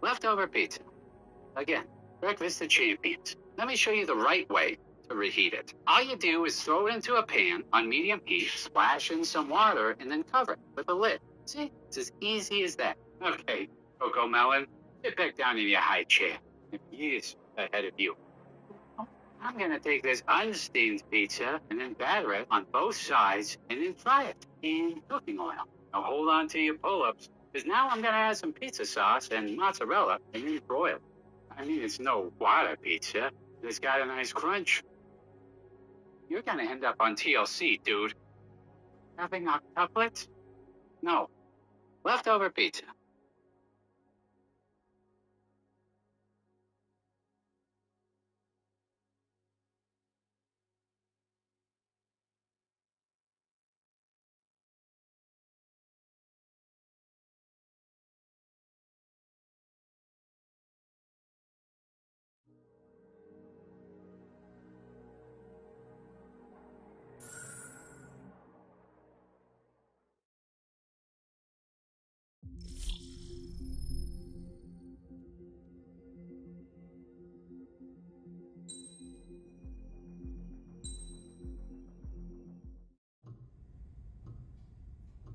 Leftover pizza. Again, breakfast of champions. Let me show you the right way to reheat it. All you do is throw it into a pan on medium heat, splash in some water, and then cover it with a lid. See, it's as easy as that. Okay, Coco Melon, sit back down in your high chair. I'm years ahead of you. I'm gonna take this unsteamed pizza and then batter it on both sides and then fry it in cooking oil. Now hold on to your pull-ups, because now I'm gonna add some pizza sauce and mozzarella and then broil it. I mean, it's no water pizza, but it's got a nice crunch. You're gonna end up on TLC, dude. Having octuplets? No. Leftover pizza.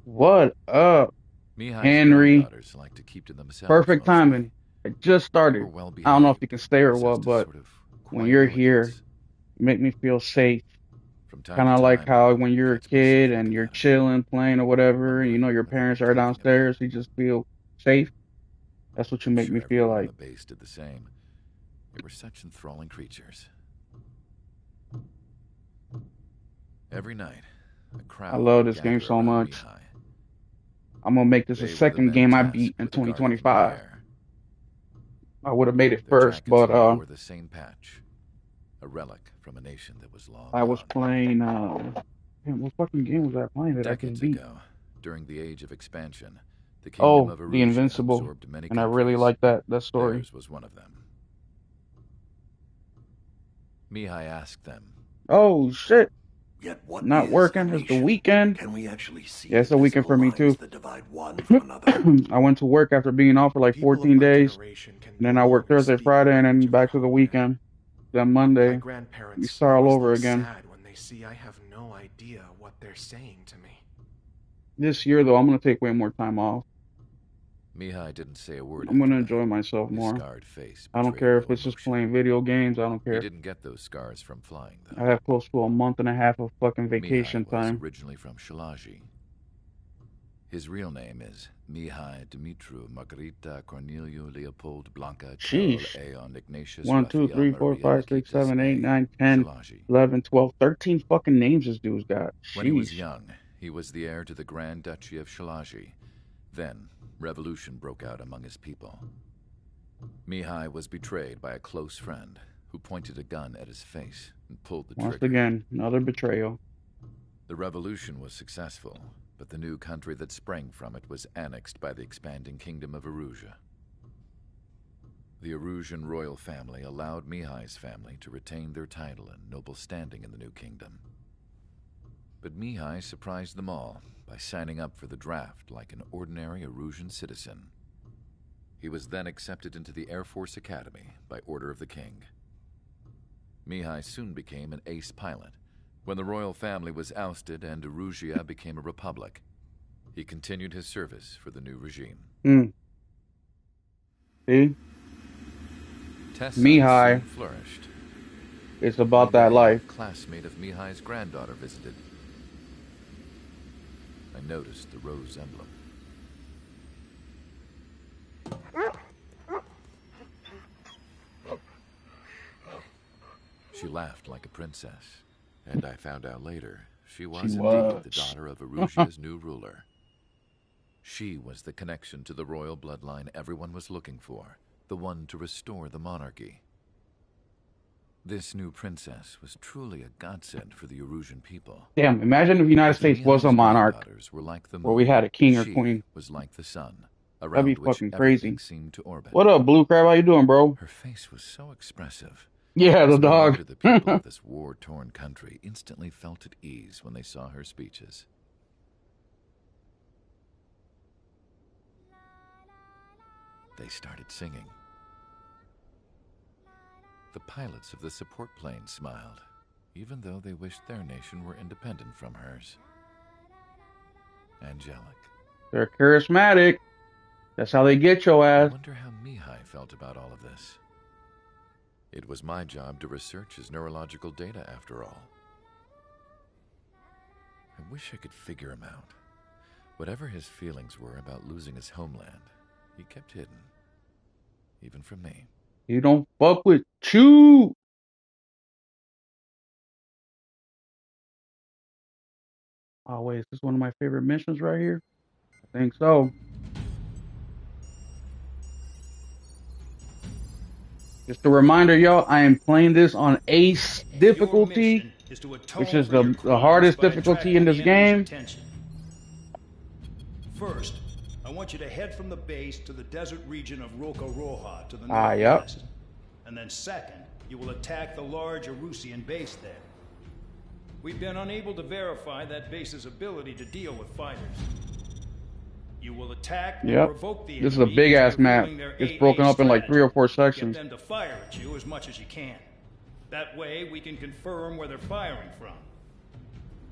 What up, Mihai's Henry? granddaughters like to keep to themselves Perfect mostly. timing. It just started. We're well I don't know if behaved, you can stay or what, possessed a but sort of when quiet you're here, elegance. you make me feel safe. From time Kind to of like time, how when you're a gets me so kid and thinking you're about it, chilling, playing or whatever, and you know wondering your what they were parents are thinking of me. downstairs, you just feel safe. That's what you I'm make me sure feel everyone on like. the base did the same. They were such enthralling creatures. Every night, a I crowd love would this game gather so around much. Mihai. I'm gonna make this the They were the second men game I beat tasked in with guarding the 2025. air. I would have made it Their first, jackets but all wore the same patch, a relic from a nation that was long I was gone. playing. Man, what fucking game was I playing that I just Decades beat? ago, during the Age of Expansion, the Kingdom Oh, of The Erusia Invincible, absorbed many and I really countries. like that story. Theirs was one of them. Mihai asked them, Oh shit, Yet what not is a working. It's the nation? weekend. Can we actually see Yeah, it's the weekend invisible for me lines too. that divide one from another? I went to work after being off for like People of 14 my days, generation can and no then I worked longer Thursday, speak the Friday, and then language of back their to the homeland. weekend. Then My Monday, we grandparents start all always over look again. sad when they see I have no idea what they're saying to me. This year though, I'm gonna take way more time off. Mihai didn't say a word I'm after gonna that. enjoy myself His more. scarred face I don't betrayed care if no it's just emotion. playing video games. I don't He care. didn't get those scars from flying, I though. have close to a month and a half of fucking Mihai vacation was time. originally from Shalaji. His real name is Mihai Dumitru Margarita Corneliu Leopold Blanca Carol Sheesh. Aeon Ignatius 1, 2, Raphael 3, 4, Maria 5, 6, Nikitas 7, 8, A. 9, 10, Shalaji. 11, 12, 13 fucking names this dude's got. When he was Sheesh. young, he was the heir to the Grand Duchy of Shalaji. Then, revolution broke out among his people. Mihai was betrayed by a close friend who pointed a gun at his face and pulled the Once trigger. again, another betrayal. The revolution was successful, but the new country that sprang from it was annexed by the expanding kingdom of Erusia. The Erusian royal family allowed Mihai's family to retain their title and noble standing in the new kingdom. But Mihai surprised them all by signing up for the draft like an ordinary Erusian citizen. He was then accepted into the Air Force Academy by order of the king. Mihai soon became an ace pilot. When the royal family was ousted and Erusia became a republic, he continued his service for the new regime. See? Tessa Mihai soon flourished. is One about that day, life. a classmate of Mihai's granddaughter visited. I noticed the rose emblem. She laughed like a princess, and I found out later she was indeed the daughter of Erusia's new ruler. She was the connection to the royal bloodline everyone was looking for, the one to restore the monarchy. This new princess was truly a godsend for the Erusian people. Damn, imagine if the United If States was a Mihai's monarch granddaughters were like the where we moon, had a king or she queen. was like the sun, That'd be around which fucking everything crazy. seemed to orbit. What up, Blue Crab? How you doing, bro? Her face was so expressive. Yeah, It the was no dog. wonder the people of this war-torn country instantly felt at ease when they saw her speeches. they started singing. The pilots of the support planes smiled, even though they wished their nation were independent from hers. Angelic. They're charismatic. That's how they get your I ass. wonder how Mihai felt about all of this. It was my job to research his neurological data, after all. I wish I could figure him out. Whatever his feelings were about losing his homeland, he kept hidden. Even from me. You don't fuck with Chew. Oh, wait, is this one of my favorite missions right here? I think so. Just a reminder, y'all, I am playing this on Ace difficulty, which is the hardest difficulty in this game. First, I want you to head from the base to the desert region of Roca-Roja to the Yep. northwest. And then second, you will attack the large Erusian base there. We've been unable to verify that base's ability to deal with fighters. You will attack and provoke the enemy. This is a big ass map. It's broken up in like 3 or 4 sections. Get them to fire at you as much as you can. That way we can confirm where they're firing from.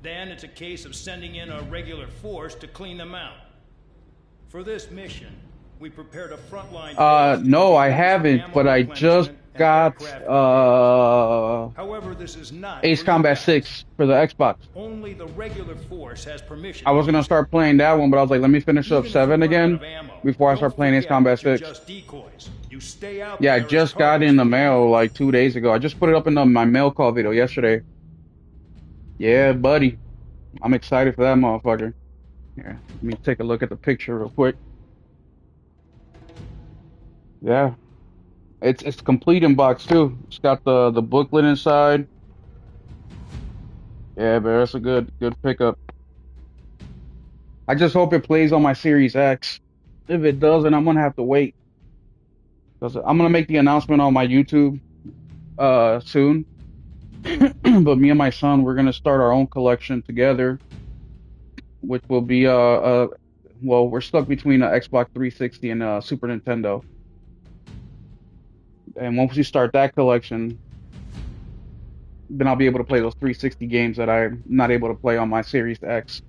Then it's a case of sending in a regular force to clean them out. For this mission, we prepared a frontline. No, I haven't, but I just got However, this is not Ace Combat 6 for the Xbox. Only the regular force has permission. I was gonna start playing that one, but I was like, let me finish up 7 again before I start playing Ace Combat 6. Yeah, I just got in the mail like 2 days ago. I just put it up in my mail call video yesterday. Yeah, buddy. I'm excited for that motherfucker. Here, let me take a look at the picture real quick. Yeah. It's complete in box too. It's got the booklet inside. Yeah, but that's a good pickup. I just hope it plays on my Series X. If it doesn't, I'm gonna have to wait. Cause I'm gonna make the announcement on my YouTube soon. But me and my son, we're gonna start our own collection together, which will be well, we're stuck between Xbox 360 and Super Nintendo. And once we start that collection, then I'll be able to play those 360 games that I'm not able to play on my Series X.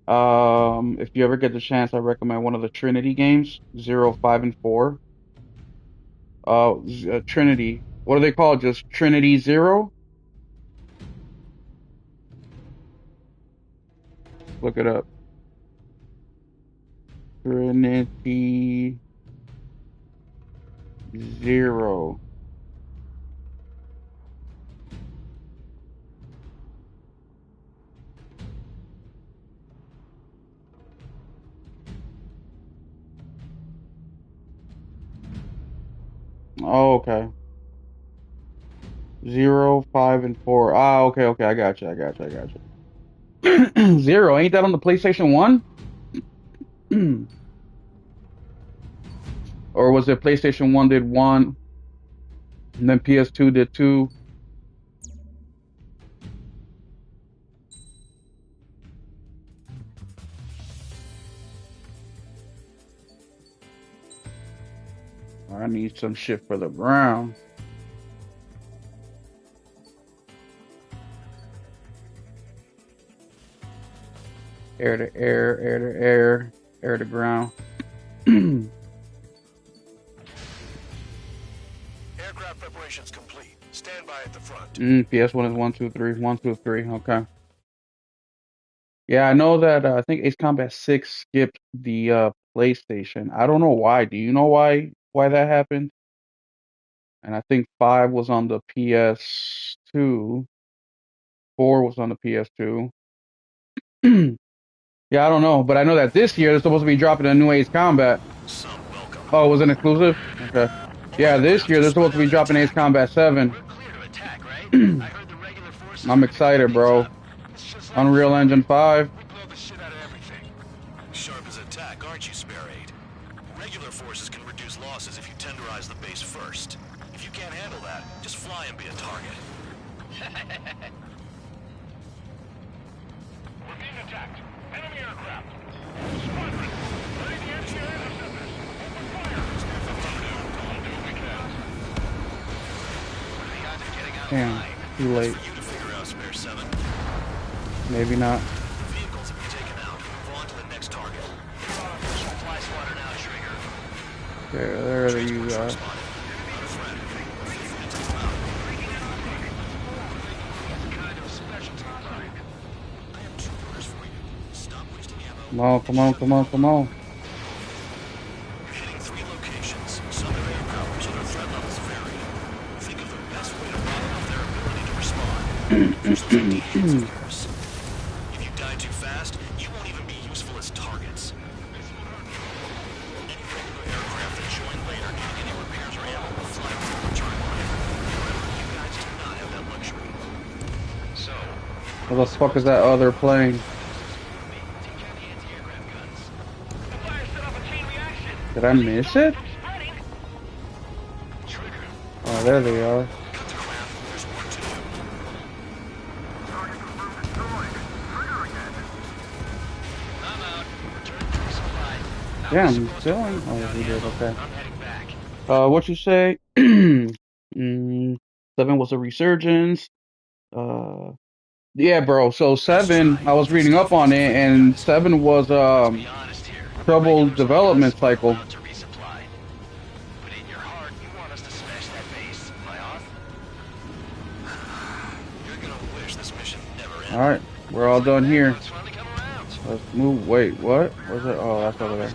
If you ever get the chance, I recommend one of the Trinity games, 0, 5, and 4. Trinity. What are they called? Just Trinity 0? Look it up. Trinity 0. Oh, okay. 0, 5, and 4. Ah, okay, I got you. 0, ain't that on the PlayStation 1? Or was it PlayStation 1 did 1, and then PS2 did 2? I need some shit for the ground. Air to air, air to air, air to ground. Aircraft preparations complete. Stand by at the front. PS1 is 1, 2, 3. 1, 2, 3. Okay. Yeah, I know that I think Ace Combat 6 skipped the PlayStation. I don't know why. Do you know why that happened? And I think 5 was on the PS2. 4 was on the PS2. Yeah, I don't know, but I know that this year they're supposed to be dropping a new Ace Combat. Oh, it was an exclusive? Okay. Yeah, this year they're supposed to be dropping Ace Combat 7. I'm excited, bro. Unreal Engine 5. Sharp as attack, aren't you, Spare 8? Regular forces can reduce losses if you tenderize the base first. If you can't handle that, just fly and be a target. We're being attacked. Enemy aircraft. Squadron, ready the anti-air interceptors. Open fire. Damn, too late. For you to figure out, Spare 7. Maybe not. The vehicles have been taken out. Move on to the next target. Supply swatter now, Trigger. Okay, there you Transports are. responded. Not a threat. Feel free to take them out. Kind of specialty type. I have 2 orders for you. Stop wasting ammo. Come on, come on, come on, come on. You're hitting 3 locations. Some have air power, so their threat levels vary. Think of the best way to round off their ability to respond. Use those DEs, of course. If you die too fast, you won't even be useful as targets. Any regular aircraft that join later needing any repairs or ammo will fly over the return line. However, you guys do not have that luxury. So, What the fuck is that other plane? take care of the anti-aircraft guns. The fire set off a chain reaction. Did I miss it? Spreading. Trigger. Oh, there they are. Cut the crap. There's work to do. I'm out. Return to resupply. Damn, filling? Oh, he did, okay. I'm heading back. What you say? 7 was a resurgence. Yeah, bro. So 7, I was reading up on it, and 7 was Be honest here. troubled Regulars like development us were cycle. allowed to resupply. But in your heart, you want us to smash that base. Am I off? You're gonna wish this mission never ended. All right, we're all done here. It's finally come around. Let's move. Wait, what? Where's it? Oh, that's over there.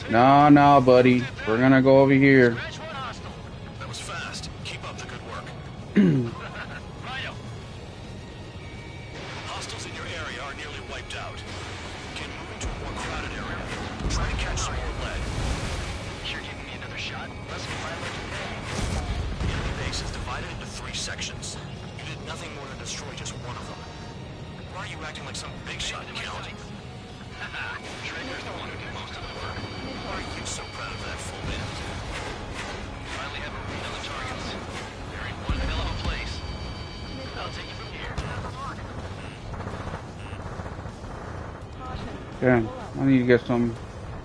No. Nah, buddy. We're gonna go over here. Scratch one hostile. That was fast. Keep up the good work. Rhino. Hostiles in your area are nearly wiped out. Can move into a more crowded area. Try to catch some more lead. You're giving me another shot? Let's get my electric pay. The enemy base is divided into 3 sections. You did nothing more than destroy just one of them. Why are you acting like some big shot counting? Trigger's the one who did most of the work. Why are you so proud of that full band? Finally have a read on the targets. They're in one hell of a place. I'll take you from here. Damn, I need to get some.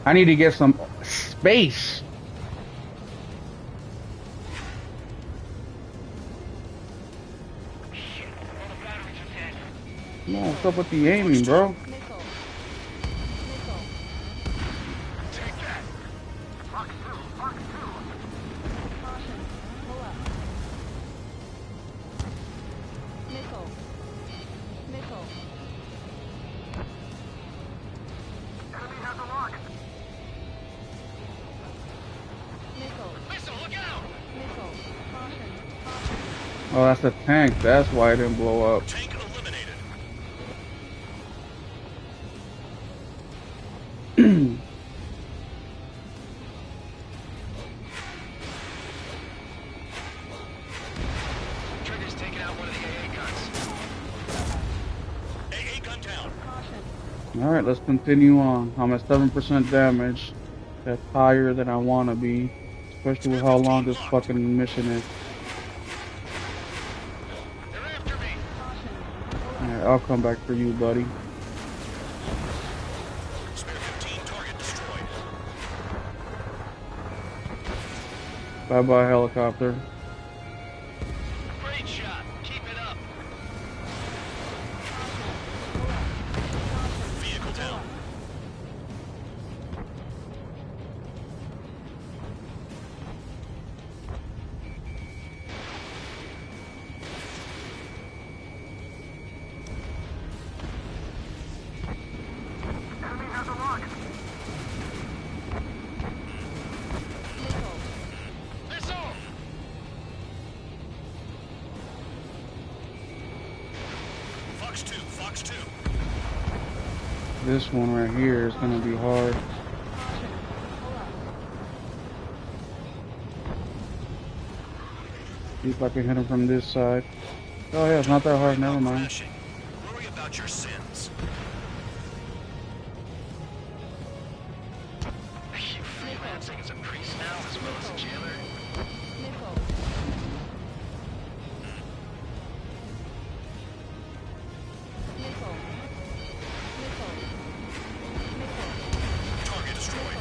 I need to get some space. Shit, all the batteries are dead. No, what's up with the aiming, bro? Missile. Missile. Take that. Caution. Pull up. Missile. Missile. Enemy has a lock. Missile. Missile, look out! Missile. Caution. Oh, that's a tank. That's why it didn't blow up. Tank eliminated. Trigger's taking out one of the AA guns. AA gun down. Caution. All right, let's continue on. I'm at 7% damage. That's higher than I want to be, especially with how long this fucking mission is. They're after me. Caution. All right, I'll come back for you, buddy. Spare 15 target destroyed. Bye-bye, helicopter. Great shot. Keep it up. Vehicle down. Enemy has a lock. Missile. Missile! Fox 2, Fox 2. This one right here is gonna be hard. Caution. Pull up. See if I can hit him from this side. Oh yeah, it's not that hard. Never mind. Crashing. Worry about your sins. Are you freelancing as a priest now as well as a jailer? Missile. Missile. Missile. Missile. Target destroyed.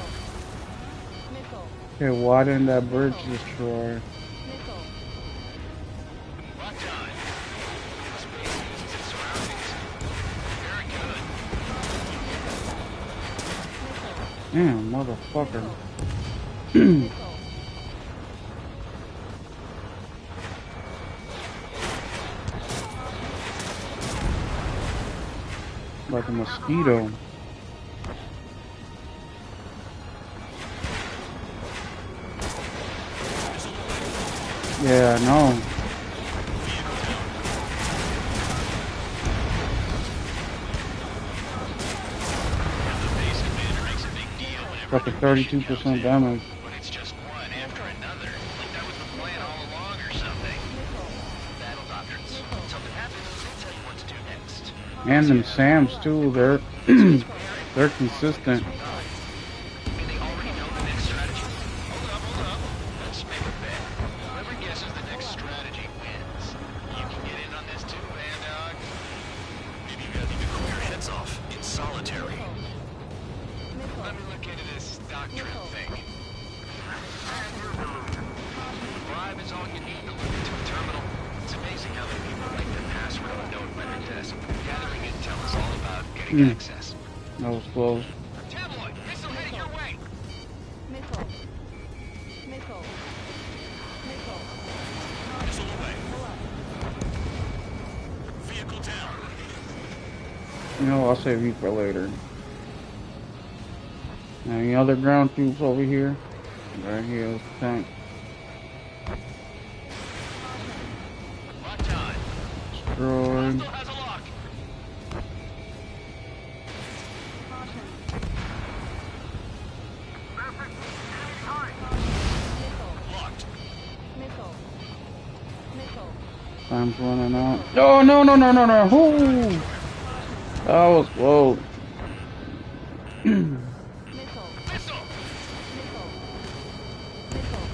Missile. Okay, why didn't that bridge destroy? Missile. Locked down Damn, motherfucker. Missile. Like a mosquito. Yeah, I know. The base commander makes a big deal whenever Fucking a new mission 32% comes in. damage. But it's just one after another. Like that was the plan all along or something. Battle doctrines. Something happens, they'll tell you what to do next. And them Sams too, they're they're consistent. And they already know the next strategy. Hold up. Let's make a bet. Whoever guesses the next strategy wins. You can get in on this too, man, dog. Maybe you guys need to cool your heads off. It's solitary. Let me look into this doctrine thing. Bribe is all you need to look into a terminal. It's amazing how many people write their password on a note by the desk. Gathering intel is all about getting access. That was close. Tabloid, missile heading your way. Missile. Missile. Missile. Missile away. Pull up. Vehicle down. You know, I'll save you for later. Any other ground troops over here? Right here, is the tank. Locked on. Destroyed. Hostile has a lock. Caution. Locked. Missile. Missile. Time's running out. Oh, no. Ooh. That was close. Missile. Missile. Missile. Missile.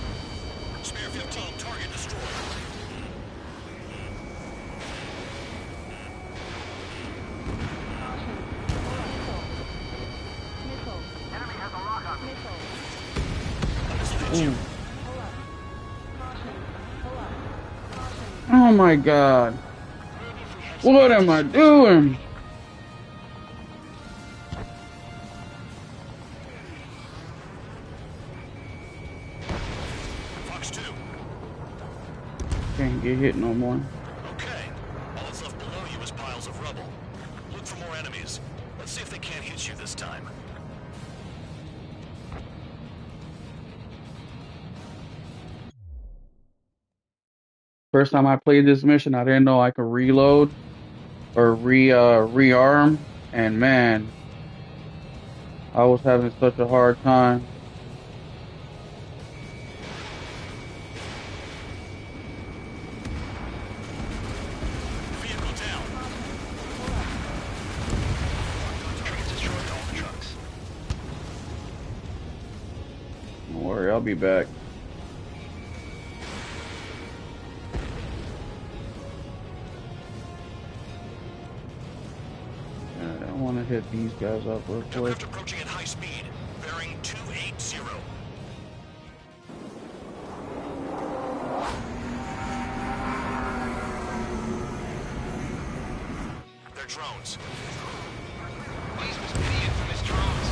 Spare 15. Target destroyed. Missile. Enemy has a lock on missile. Ooh. Pull up. Caution. Pull up. Caution. Oh my god. What am I doing? Fox 2. Can't get hit no more. Okay. All that's left below you is piles of rubble. Look for more enemies. Let's see if they can't hit you this time. First time I played this mission, I didn't know I could reload or rearm, and man, I was having such a hard time. Vehicle down. Target destroyed all the trucks. Don't worry, I'll be back. I want to hit these guys up real quick. Aircraft approaching at high speed. Bearing 280. They're drones. These must be the infamous drones.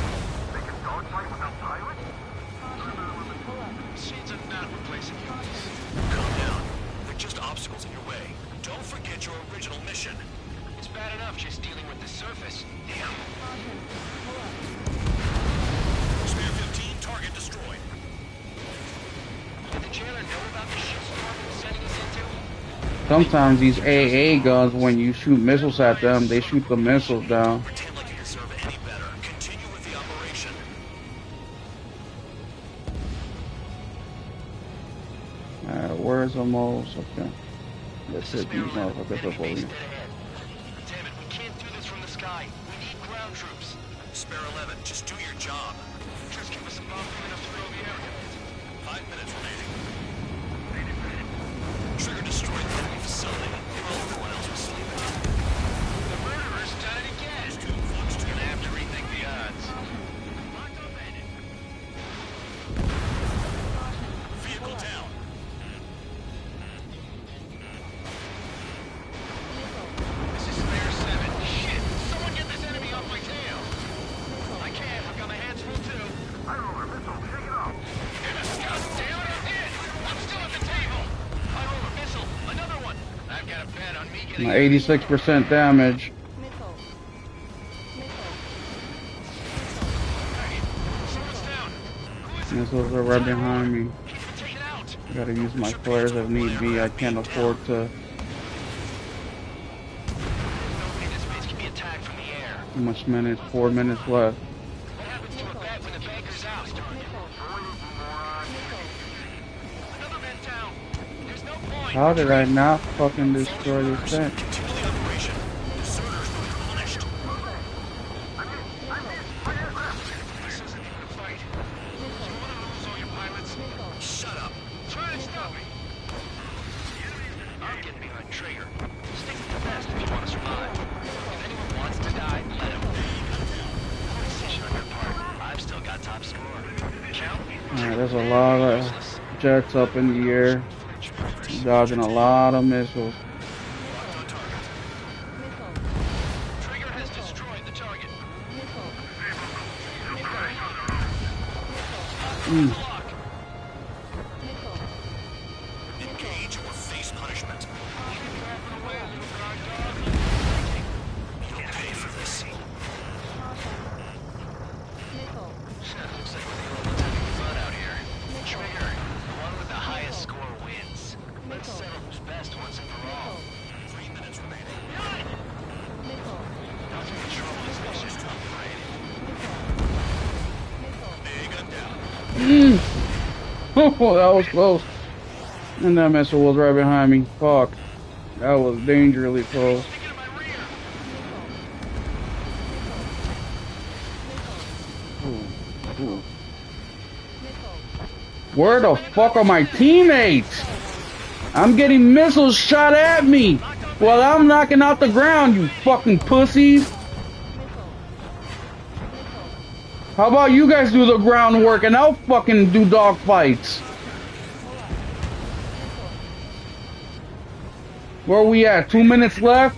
They can dogfight without pilots? Machines are not replacing humans. Calm down. They're just obstacles in your way. Don't forget your original mission. It's bad enough just dealing with the surface. Damn. Spare 15, target destroyed. Did the jailer know about the shitstorm he was sending us into? Sometimes these AA guns, when you shoot missiles at them, they shoot the missiles down. Pretend like you deserve any better. Continue with the operation. Where's the most? Okay. Let's hit these motherfuckers up over here. Damn it, we can't do this from the sky. We need ground troops. Spare 11, just do your job. Just give us a bomb big enough to throw the area. 5 minutes remaining. Trigger destroyed the enemy facility while everyone else was sleeping. The murderer's done it again. Gonna have to rethink the odds. Vehicle down. 86% damage. Missile. Missiles are right behind me. I gotta use my flares if need be. I can't afford to. This base can be attacked from the air. How much minutes? 4 minutes left. What happens to a bet when the banker's out? Another man down. There's no point. How did I not fucking destroy this thing? Continue the operation. Deserters will be punished. This isn't even a fight. You want to lose all your pilots? Shut up. Try to stop me. I'm getting behind Traeger. Stick to the best if you want to survive. If anyone wants to die, let him. Decision on your part. I've still got top score. Count me. Alright, there's a lot of jets up in the air. Dodging a lot of missiles. Trigger has destroyed the target. Engage or face punishment. You'll pay for this. Looks like we're the only ones having fun out here. Trigger, the one with the highest score wins. Let's settle who's best once and for all. 3 minutes remaining. Now to control this mission. Big gun down. Oh, that was close. And that missile was right behind me. Fuck. That was dangerously close. Sticking to my rear. Ooh. Where the fuck are my teammates? I'm getting missiles shot at me while I'm knocking out the ground, you fucking pussies. How about you guys do the groundwork and I'll fucking do dogfights? Where are we at? 2 minutes left?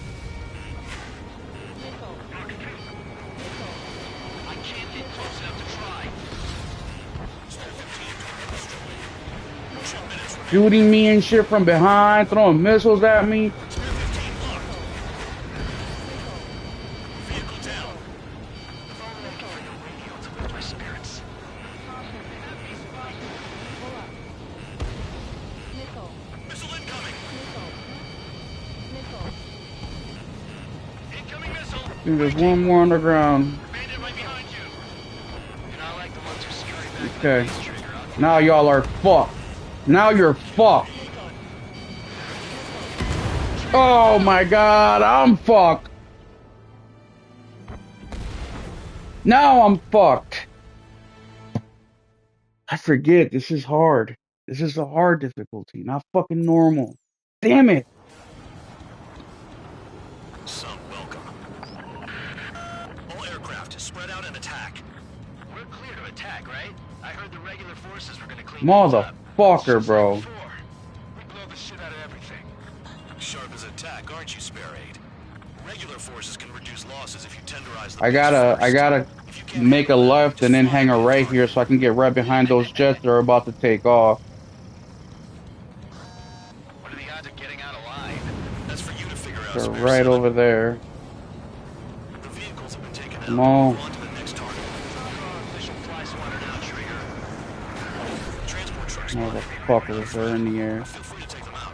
I can't get close enough to try. Shooting me and shit from behind, throwing missiles at me. Vehicle down. Radio to lift my spirits. Missile incoming. Incoming missile. Dude, there's one more underground. Bandit right behind you. You're not like the ones who scurry back to Okay. the base, Trigger. Now y'all are fucked. Now you're fucked. Oh my god, I'm fucked. Now I'm fucked. I forget, this is hard. This is a hard difficulty, not fucking normal. Damn it. Some welcome. All aircraft spread out and attack. We're clear to attack, right? I heard the regular forces were gonna clean things up. Motherfucker, bro. We blow the shit out of everything. Sharp as attack, aren't you, Spare Aid? Regular forces can reduce losses if you tenderize the I gotta make a left and then hang a right here so I can get right behind those jets that are about to take off. What are the odds of getting out alive? That's for you to figure out. They're Spare right Seven. over there. The vehicles have been taken out. Come on. On to the next target. Official fly swatter now, Trigger. Transport trucks. Motherfuckers, they're in the air. Feel free to take them out.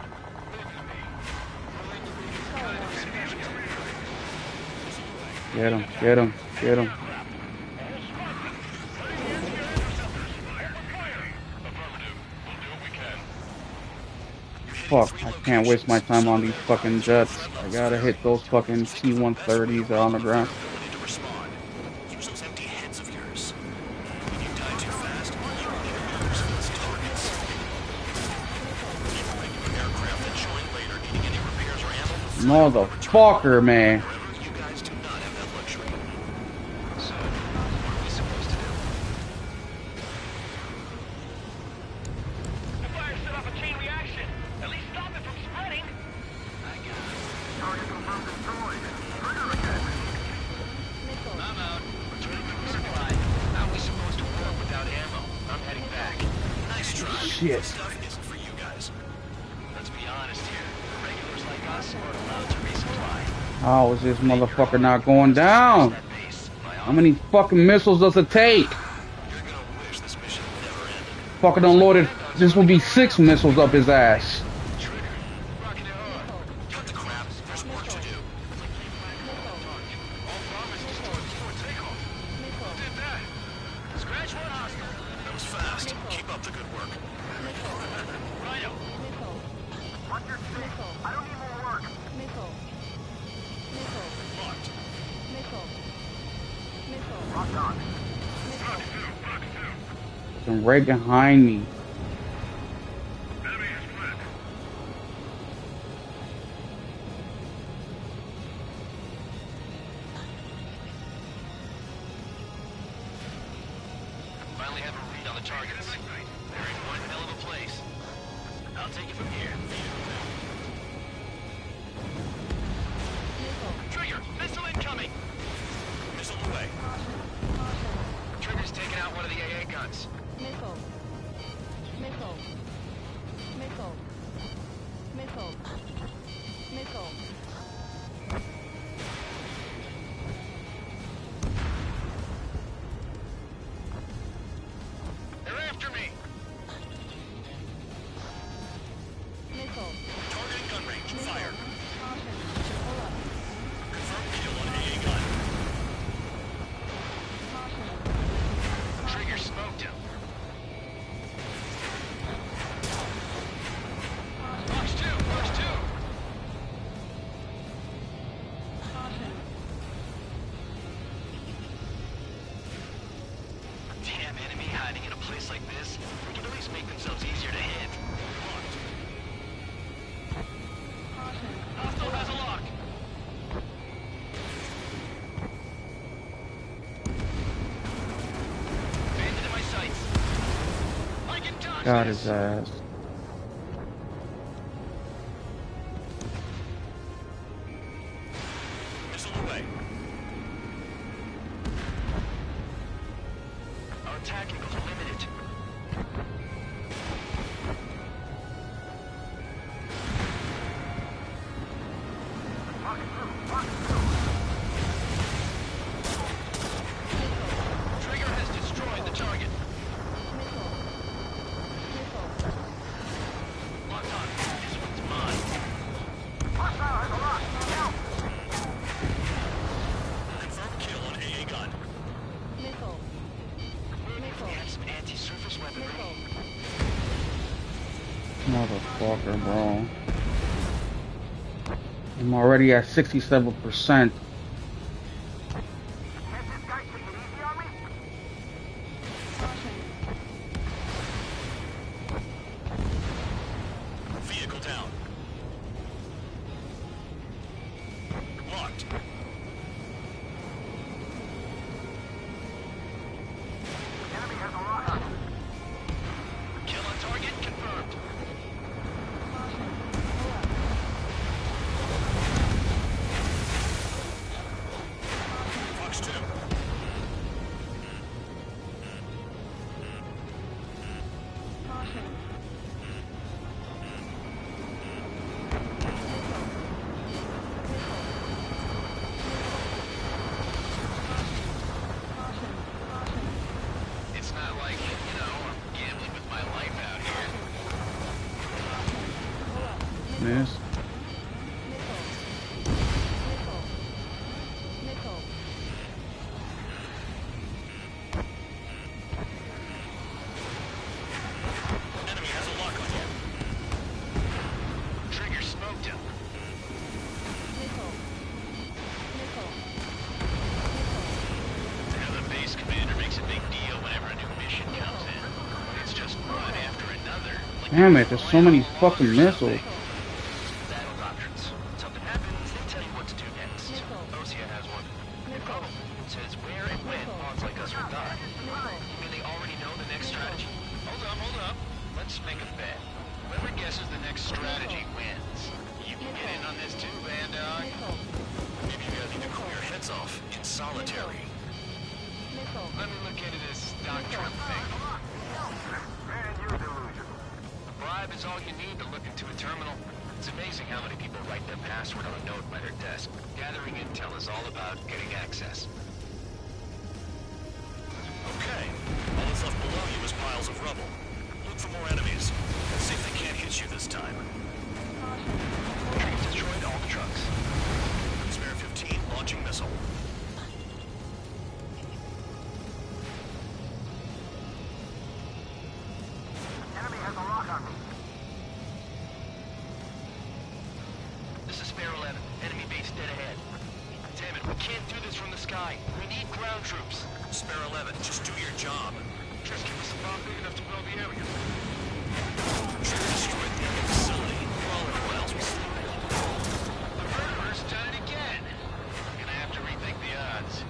Get him, get him, get him. Fuck, I can't waste my time on these fucking jets. I gotta hit those fucking C-130s on the ground. Ability to respond. Use those empty heads of yours. If you die too fast, you won't even be useless targets. Regular aircraft that join later needing any repairs or ammo. Motherfucker, man. However, you guys do not have that luxury. So, what are we supposed to do? The fire set off a chain reaction. At least stop it from spreading. I got it. Target confirmed destroyed. Trigger again. I'm out. Returning to resupply. How are we supposed to work without ammo? I'm heading back. Nice try. Shit. This stuff isn't for you guys. Let's be honest here. Regulars like us are allowed to resupply. How is this motherfucker not going down? That base by How many fucking missiles does it take? You're gonna wish this mission never ended. Fucking unloaded. This will be 6 missiles up his ass. Trigger, rocking it hard. Cut the crap. There's work to do. All promise destroyed before takeoff. Who did that? Scratch one hostile. That was fast. Keep up the good work. Rhino. Watch your stick. I don't need more work. Missile. Missile. Marked. Missile. Missile. Locked on. Missile. And right behind me. Finally have a read on the targets. They're in one hell of a place. I'll take it from here. Trigger, missile incoming. Missile away. Trigger's taking out one of the AA guns. Missile. Missile. Missile. Missile. Missile. They're after me. Missile. Targeting gun range. Fire. Caution. Pull up. Confirmed kill on AA gun. Caution. Trigger smoked him. Box 2. Box 2. Caution. Damn enemy hiding in a place like this. They can at least make themselves easier to hit. Caution. Hostile has a lock. Bandit in my sights. I can dodge Got this. his ass. Missile away. Our attack angles are limited. Trigger has destroyed the target. Missile. Missile. Locked on. This one's mine. Confirmed kill on AA gun. Missile. Missile. We have some anti-surface weaponry. Missile. Motherfucker, bro. I'm already at 67%. Caution. Vehicle down. Locked. Kill on target confirmed. Caution. Pull up. Fox 2. Caution. Caution. Caution. It's not like, I'm gambling with my life out here. Pull up. Miss. Missile. Missile. Missile. Enemy has a lock on you. Trigger smoked him. Missile. Missile. The base commander makes a big deal whenever a new mission comes in. It's just one after another. Like Damn it, there's so many fucking missiles. battle doctrines. Something happens, they tell you what to do next. Missile. Osia has one. It Missile. probably says where and when pawns like us will die. Missile. And they already know the next strategy. Hold up. Let's make a bet. Whoever guesses the next strategy wins. You can get in on this too, Bandog. Missile. Maybe you guys need to cool your heads off in solitary. Missile. Let me look into this doctrine thing. A bribe is all you need to look into a terminal. It's amazing how many people write their password on a note by their desk. Gathering intel is all about getting access. Okay. All that's left below you is piles of rubble. Look for more enemies. Let's see if they can't hit you this time. We've destroyed all the trucks. Spare 15 launching missile. Enemy has a lock on me. This is Spare 11. Enemy base dead ahead. Damn it, we can't do this from the sky. We need ground troops. Spare 11, just do your job. Just give us a bomb big enough to blow the area. Try to destroy the enemy facility. All everyone else will slide. The murderer's done it again. Gonna have to rethink the odds.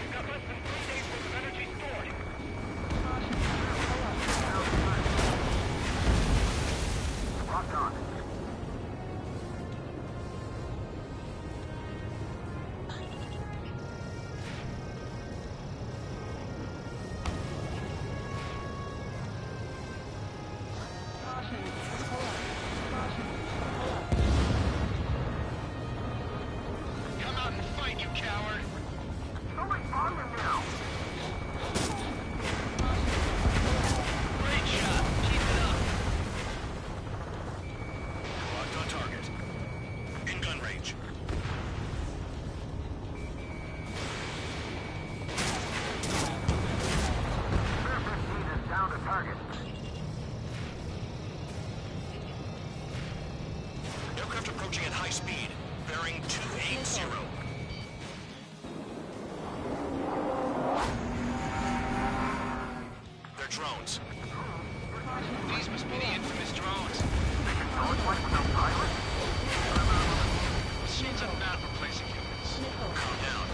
We've got less than 3 days worth of energy stored. Locked on. Come out and fight, you coward! Somebody bomb him now. Great shot. Keep it up. Locked on target. In gun range. Spare 15 is down to target. Aircraft approaching at high speed. Bearing 280. They're drones. These must be the infamous drones. No flight without pilot? Machines are not replacing humans. Calm down.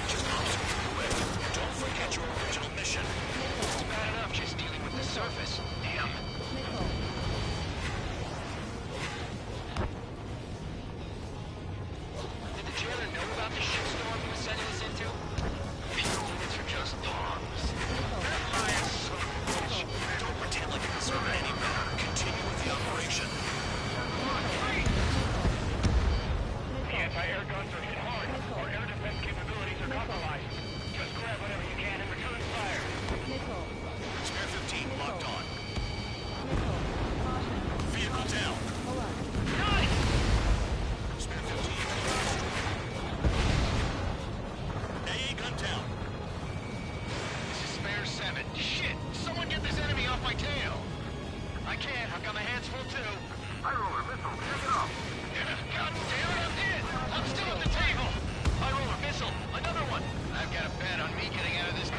Just obstacles in the way. Don't forget your original mission. It's bad enough just dealing with the surface. Damn. Did the jailer know about the shitstorm he was sending us into? These units are just pawns. That lying son of a bitch. Don't pretend like you deserve it any better. Continue with the operation. The anti-air guns are hit hard. Our air defense capabilities are compromised. Just grab whatever you can and return fire. Spare 15 locked on. Vehicle down. Nice! Spare 15. AA gun down. This is Spare 7. Shit! Someone get this enemy off my tail! I can't. I've got my hands full too. High roller missile, take it off. God damn it, I'm dead! I'm still at the table! High roller missile. Another one. I've got a bet on me getting out of this.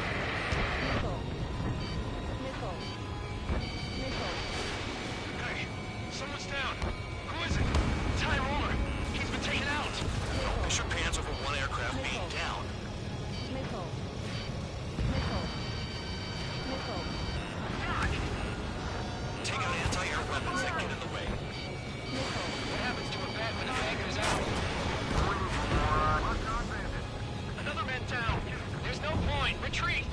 Hey, someone's down. Who is it? It's High roller. He's been taken out. Don't piss your pants over one aircraft being down. Take out anti-air weapons that get in the way. What happens to a bat when the bagger is out? Another man down. There's no point. Retreat.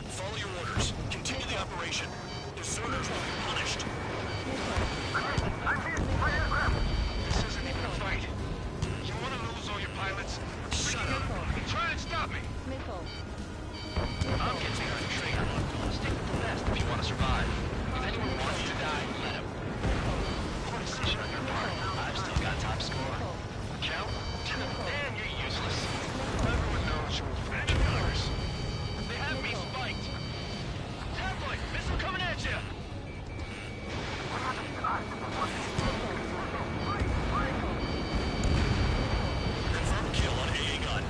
Follow your orders. Continue the operation. Deserters will be punished. I'm hit. My aircraft. This isn't even a fight. You want to lose all your pilots? Shut up. Try and stop me. I'm getting behind the traitor. Stick with the best if you want to survive. If anyone wants you to die, let him. Poor decision on your part. I've still got top score. Count? Damn, you're useless. Everyone knows you're French killers. They have me spiked. Tabloid, missile coming at you. Confirm kill on AA gun.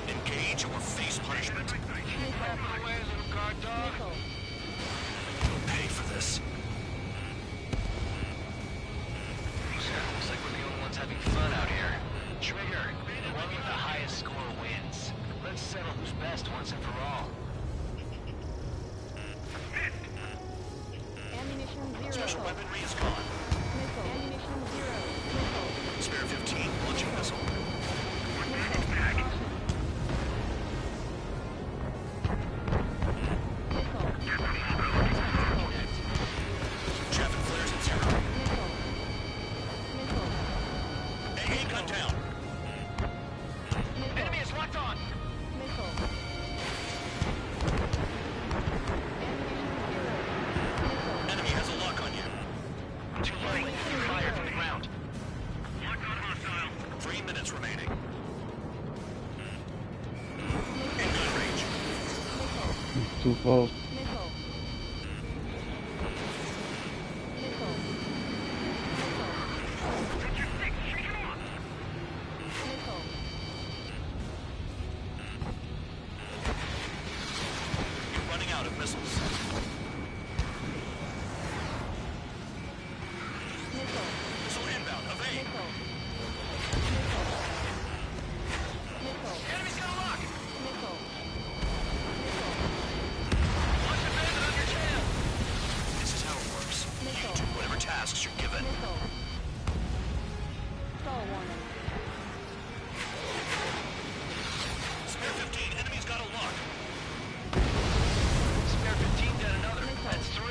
Engage or face punishment. Out of my way, little guard dog. You'll pay for this. Looks like we're the only ones having fun out here. Trigger, the one with the highest score wins. Let's settle who's best once and for all. Special weaponry is gone. Spare 15, launching missile. Too close. Missile. Missile. Get your stick, shake him off! Missile. You're running out of missiles. Missile. Missile inbound. Evade. Missile. Missile. Enemy's got a lock! Missile. Launch a bandit on your tail! This is how it works. Missile. You do whatever tasks you're given. Missile. Stall warning. Spare 15. Enemy's got a lock. Spare 15 dead another. Missile. That's 3.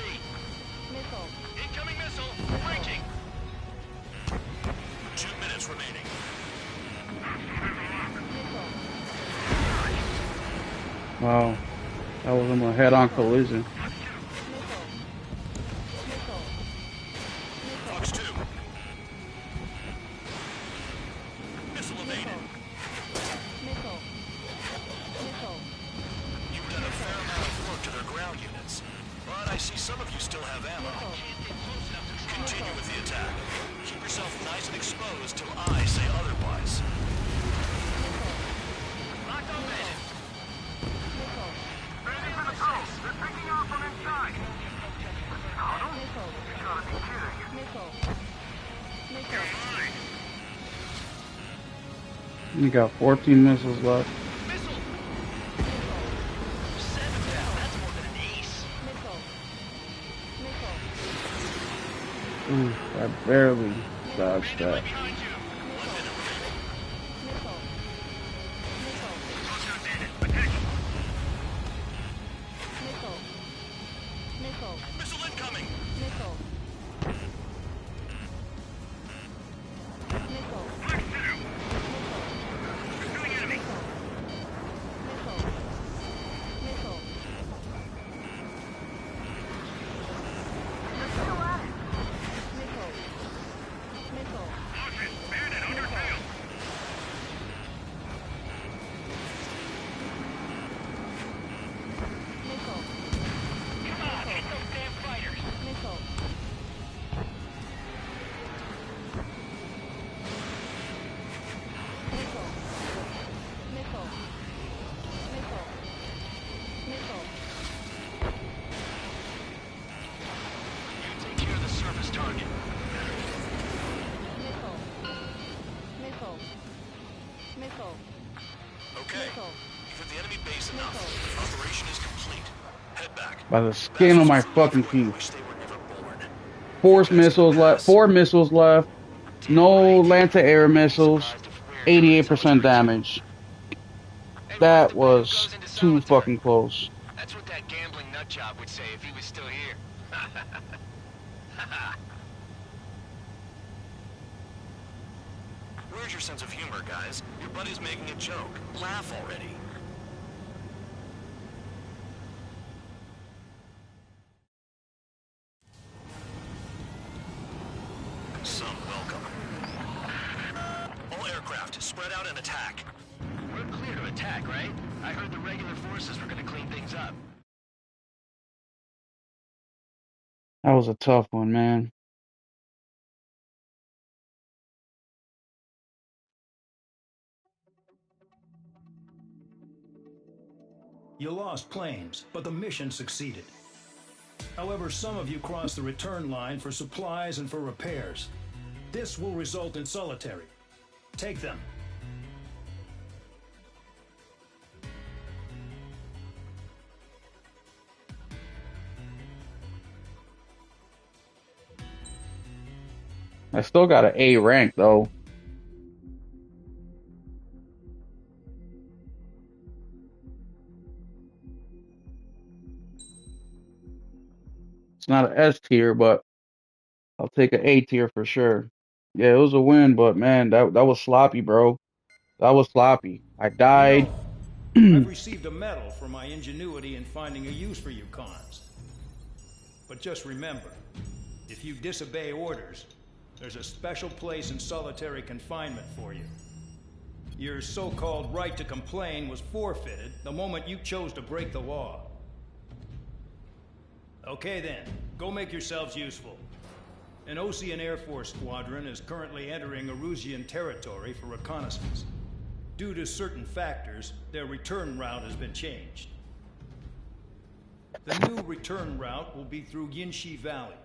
Missile. Incoming missile! Breaching! 2 minutes remaining. Missile. Wow. That was a head-on collision. Missile. Missile. Fox 2. Missile evaded. Missile. Missile. You've done a fair amount of work to their ground units. But I see some of you still have ammo. Continue with the attack. Keep yourself nice and exposed till I say otherwise. Locked on bandit! Missile. Ready for the probe! They're picking off from inside! Missile. You gotta be kidding! Missile. Missile. You got 14 missiles left. Missile! Missile. 7 down, that's more than an ace! Missile. Missile. Ooh, I barely dodged Bandit that. right behind you! Missile. Missile. Contact bandit, attention! Missile. Missile. Missile incoming! Missile. Missile. Flex 2! Pursuing enemy! Missile. Missile. Missile. Missile. Launch it! Bandit on your tail! Missile. Come on, hit those damn fighters! Missile. Missile. Missile. Missile. Missile. You take care of the surface target. Missile. Missile. Missile. Okay. Missile. You've hit the enemy base enough. Operation is complete. Head back. By the skin of my fucking teeth. Wish they were never born. 4 missiles left. 4 missiles left. No land-to-air missiles. 88% damage. That was too fucking close. That's what that gambling nutjob would say if he was still here. Where's your sense of humor, guys? Your buddy's making a joke. Laugh already. Some welcome. All aircraft, spread out and attack. We're clear to attack, right? I heard the regular forces were gonna clean things up. That was a tough one, man. You lost planes, but the mission succeeded. However, some of you crossed the return line for supplies and for repairs. This will result in solitary. Take them. I still got an A rank though. It's not an S tier, but I'll take an A tier for sure. Yeah, it was a win, but man, that was sloppy, bro. That was sloppy. I died. I've received a medal for my ingenuity in finding a use for you cons. But just remember, if you disobey orders, there's a special place in solitary confinement for you. Your so-called right to complain was forfeited the moment you chose to break the law. Okay then, go make yourselves useful. An Osean Air Force squadron is currently entering Erusian territory for reconnaissance. Due to certain factors, their return route has been changed. The new return route will be through Yinshi Valley,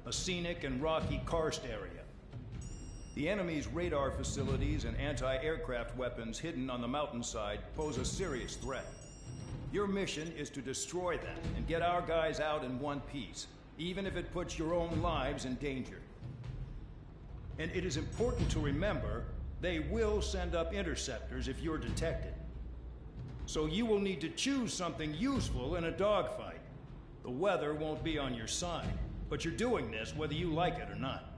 a scenic and rocky karst area. The enemy's radar facilities and anti-aircraft weapons hidden on the mountainside pose a serious threat. Your mission is to destroy them and get our guys out in one piece, even if it puts your own lives in danger. And it is important to remember, they will send up interceptors if you're detected. So you will need to choose something useful in a dogfight. The weather won't be on your side, but you're doing this whether you like it or not.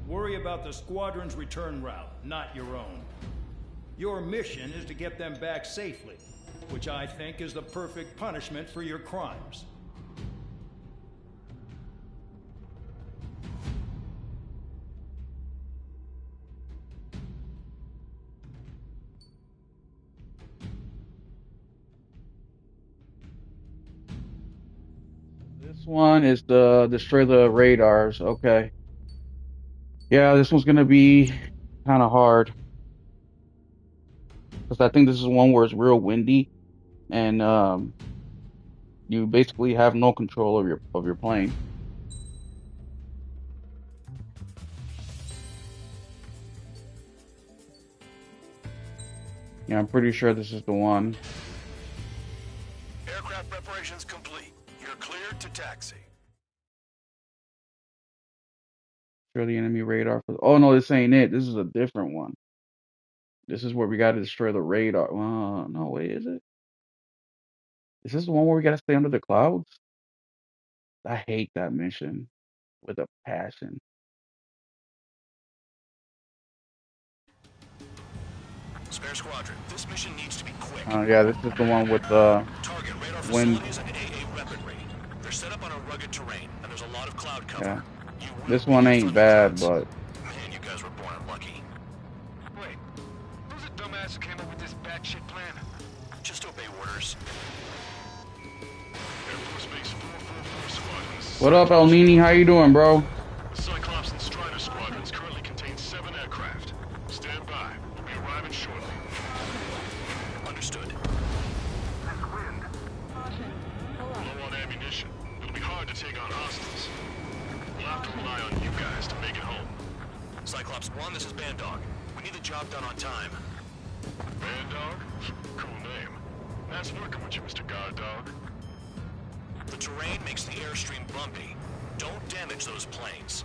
Worry about the squadron's return route, not your own. Your mission is to get them back safely, which I think is the perfect punishment for your crimes. This one is the destroy the radars. Okay. Yeah, this one's gonna be kind of hard because I think this is one where it's real windy and you basically have no control of your plane. Yeah, I'm pretty sure this is the one. Aircraft preparations complete. You're cleared to taxi. Destroy the enemy radar. Oh no, this ain't it. This is a different one. This is where we got to destroy the radar. No, wait, is it? Is this the one where we got to stay under the clouds? I hate that mission with a passion. Spare squadron, this mission needs to be quick. Yeah, this is the one with the Target radar wind. facilities and AA weaponry. They're set up on a rugged terrain, and there's a lot of cloud cover. Yeah. You This will one be ain't friendly bad, threats. but Man, you guys were born unlucky. Wait, who's the dumbass who came up with this batshit plan? Just obey orders. Air Force Base 444 squadrons. what up, El Nini? How you doing, bro? The Cyclops and Strider squadrons currently contain 7 aircraft. Stand by. We'll be arriving shortly. Understood. This wind. Caution. Pull up. Low on ammunition. It'll be hard to take on hostiles. We'll have to rely on you guys to make it home. Cyclops 1, this is Bandog. We need the job done on time. Bandog? Cool name. Nice working with you, Mr. Guard Dog. The terrain makes the airstream bumpy. Don't damage those planes.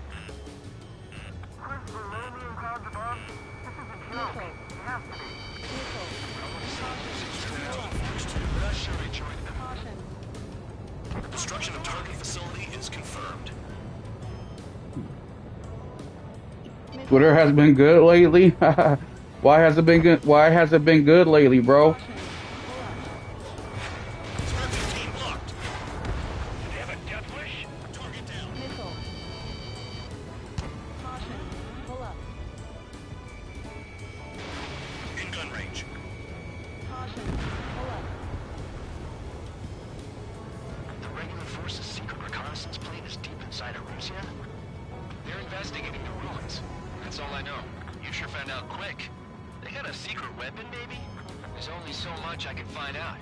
Missile. Missile. Caution. Destruction of target facility is confirmed. Missile. Twitter has been good lately. Why has it been good? Why has it been good lately, bro? Caution. Pull up. Square 15 blocked. Do they have a death wish? Target down. Missile. Caution. Pull up. In gun range. Caution. Pull up. The regular force's secret reconnaissance plane is deep inside Erusia? They're investigating the ruins. That's all I know. You sure found out quick. They got a secret weapon, maybe? There's only so much I can find out.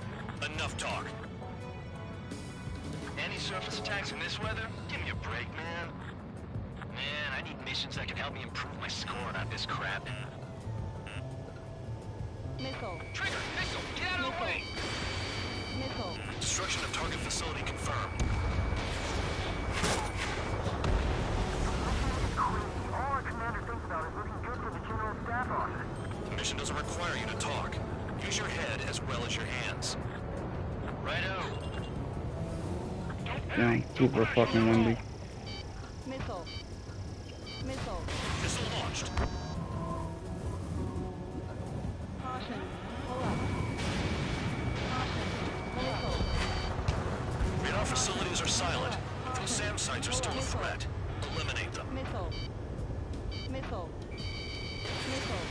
Enough talk. Any surface attacks in this weather? Give me a break, man. Man, I need missions that can help me improve my score on this crap. Missile. Trigger, missile, get out of the way! Missile. Destruction of target facility confirmed. All our commander thinks about is looking good for the general staff office. The mission doesn't require you to talk. Use your head as well as your hands. Righto. Damn, super fucking windy. Missile. Missile. Missile launched. Caution. Pull up. Caution. Missile. Radar facilities are silent, but those SAM sites are still a threat. Eliminate them. Missile. Missile. Missile.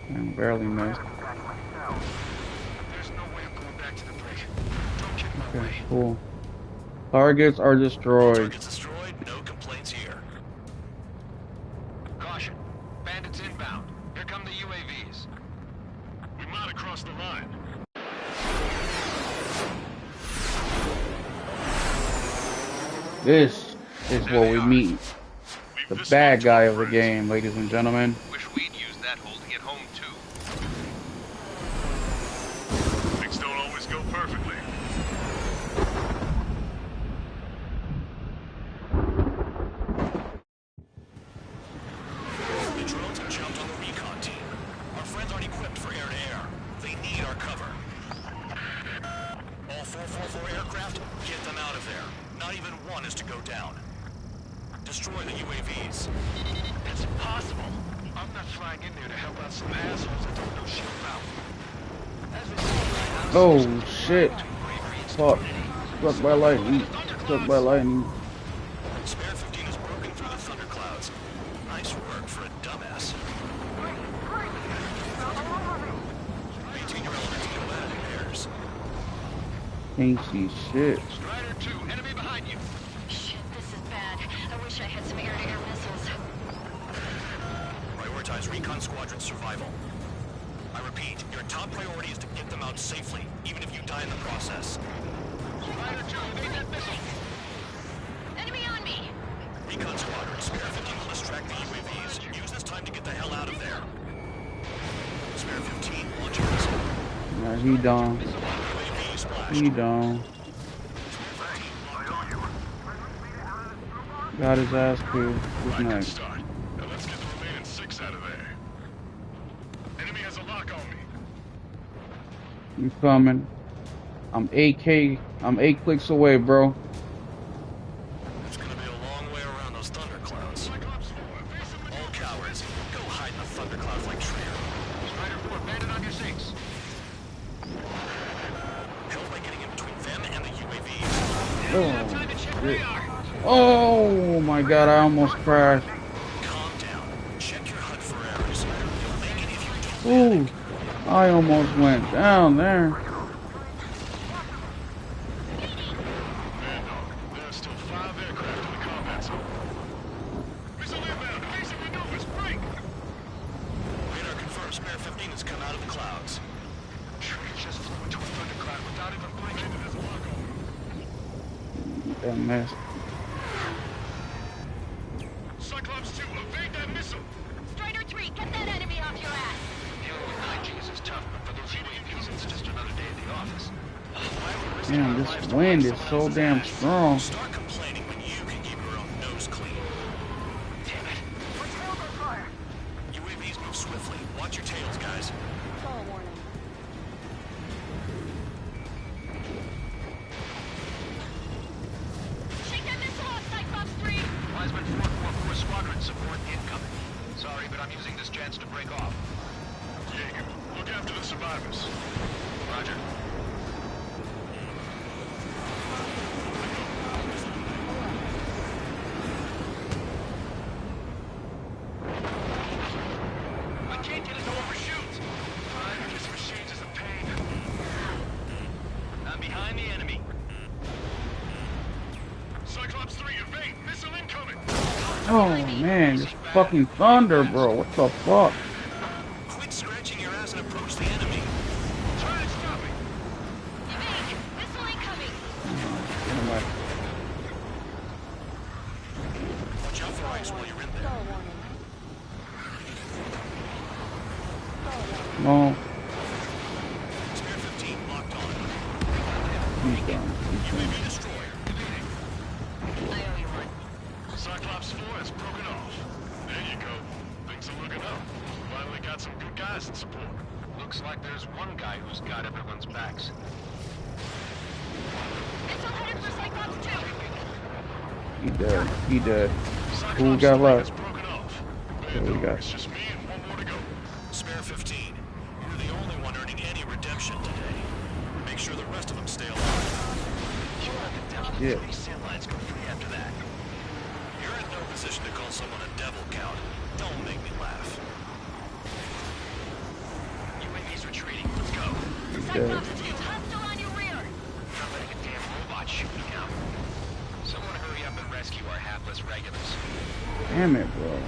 Man, barely missed. There's no way I'm going back to the brig. Don't kick my Okay, way. cool. Targets are destroyed. Targets destroyed, no complaints here. Caution. Bandits inbound. Here come the UAVs. We might have crossed the line. This is where we meet the bad guy of the game, ladies and gentlemen. Wish we'd used that hole to get home too. Things don't always go perfectly. The drones have jumped on the recon team. Our friends aren't equipped for air-to-air. They need our cover. All 444 aircraft, get them out of there. Not even one is to go down. Destroy the UAVs. It's impossible. I'm not flying in there to help out some assholes that don't know shit about. As we see, Oh shit. Fuck. Struck by lightning. Struck by lightning. Spare 15 is broken through the thunderclouds. Nice work for a dumbass. Maintain your elements and go at it in pairs. Can't see shit. Strider 2, enemy behind you. Shit, this is bad. I wish I had some air-to-air missiles. Prioritize recon squadron survival. I repeat, your top priority is to get them out safely, even if you die in the process. Strider 2, evade that missile. Enemy on me! Recon squadron, spare 15 will distract the UAVs. Use this time to get the hell out of there. Spare 15, launch a missile. Nah, he done. UAV splash. He done. Got his ass killed. What's next? Start. Now let's get the remaining 6 out of there. Enemy has a lock on me. You coming? I'm 8K. I'm 8 clicks away, bro. It's gonna be a long way around those thunderclouds. All cowards, go hide in the thunderclouds like Schrader. Strider 4, bandit on your 6. Help by getting in between them and the UAVs. Oh, Time to check shit. radar. Oh my god, I almost crashed. Calm down. Check your HUD for errors. You'll make it if you don't Ooh, I almost went down there. There's still 5 aircraft in the combat zone. Missile inbound. Basic maneuvers. Break. Radar confirms spare 15 has come out of the clouds. Train just flew into a thundercloud without even blinking. There's a lock on me. That mess. Cyclops 2, evade that missile. Strider 3, get that enemy off your ass! Dealing with 9Gs is tough, but for those UAVs, it's just another day at the office. Why would we risk Damn, our this lives to wind watch is someone so else's damn ass? strong. Start complaining when you can keep your own nose clean. Damn it. UAVs move swiftly. Watch your tails, guys. Stall warning. Shake that missile off, Cyclops 3! Wiseman 444 Squadron support incoming. Sorry, but I'm using this chance to break off. Jaeger, look after the survivors. Roger. I can't get it to overshoot. This machine is a pain. I'm behind the enemy. Cyclops 3, evade. Missile incoming. Oh man, this fucking thunder, bro. What the fuck? Quit scratching your ass and approach the enemy. Try to stop me. Evade! Missile incoming! Get away. Watch out for ice while you're in there. Stall warning. Stall warning. No, Spare 15 locked on. he's done. He's done. UAV destroyer. I owe you one. Cyclops 4 has broken off. There you go. Things are looking up. Finally got some good guys in support. Looks like there's one guy who's got everyone's backs. Missile headed for Cyclops 2! He dead. He dead. Cyclops Who we got 3 left? has broken off. Who we got? It's just me and one more to go. Spare 15. You're the only one earning any redemption today. Make sure the rest of them stay alive. You let the devil Yeah. 3 sand lines go free after that. You're in no position to call someone a devil, Count. Don't make me laugh. UAV's retreating. Let's go. Cyclops 2, hostile on your rear! Not letting a damn robot shoot me down. Damn it, bro.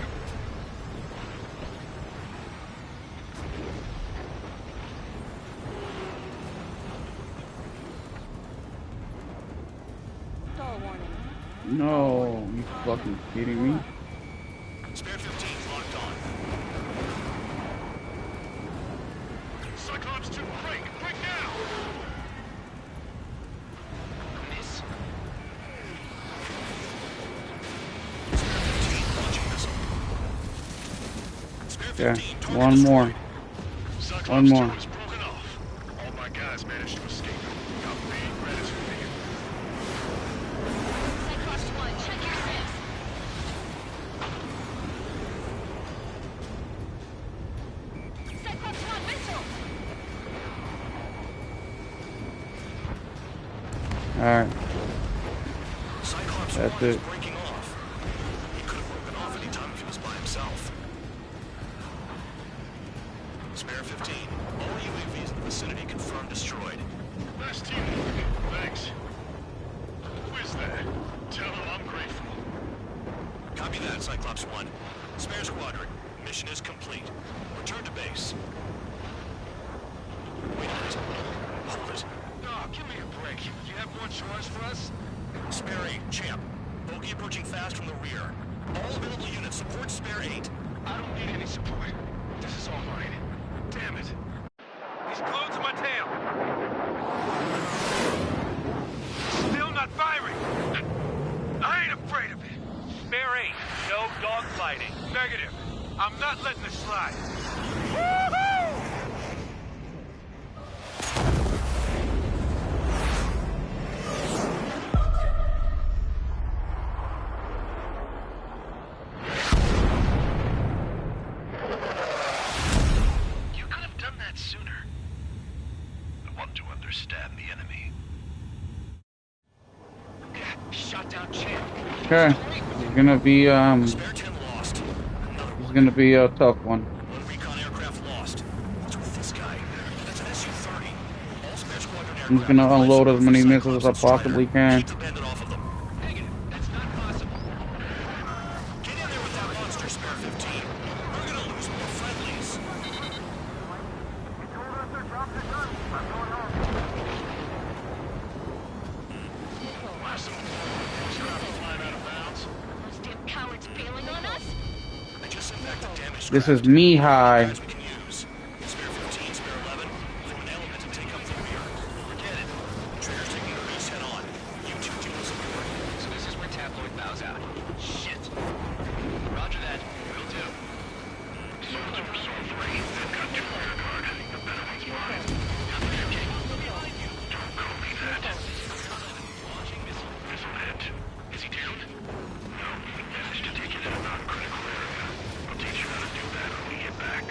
Stall warning. No, you fucking kidding me? Spare 15's locked on. Cyclops 2, break! Break now! Miss? Spare 15 launching missile. Spare 15 Yeah, target one destroyed. more. Cyclops One 2 more. is broken off. All my guys managed to escape. Got big gratitude for you. Cyclops 1, check your six. Cyclops 1, missile. Alright, Cyclops That's 1 is it. breaking off. He could have broken off any time if he was by himself. Spare 15. All UAVs in the vicinity confirmed destroyed. Nice teamwork. Thanks. Who is that? Tell him I'm grateful. Copy that, Cyclops 1. Spare squadron. Mission is complete. Return to base. Wait a minute. Hold it. No, give me a break. You have more chores for us? Spare 8, Champ. Bogey approaching fast from the rear. All available units support Spare 8. I don't need any support. This is all mine. Damn it. He's glued to my tail. Still not firing. I ain't afraid of it. Spare 8. No dogfighting. Negative. I'm not letting it slide. Woohoo! You could have done that sooner. I want to understand the enemy. Shot down Champ. Okay. It's gonna be Spare 10 lost. Another it's one. gonna be a tough one. One recon aircraft lost. What's with this guy? That's an Su-30. All spare squadron aircraft. I'm just gonna unload as many missiles as I Cyclops and possibly Strider. can. Keep the bandit off of them. Negative. That's not possible. Get in there with that monster, Spare 15. We're gonna lose more friendlies. Those damn cowards bailing on us? I just sent back the damaged This is craft. me high. Guys we can use. Spare 15, Spare 11, form an element and take up the rear. Forget it. Trigger's taking the beast head on. You two deal with support. So this is where Tabloid bows out. Shit. Roger that. Will do. Soldier for Soul 3. They've got 2 rear guard. The better one's mine. Behind you. Don't call me that. Launching missile. Missile hit. Is he down? No. We managed to take it in a non-critical area. I'll teach you how to do that when we get back.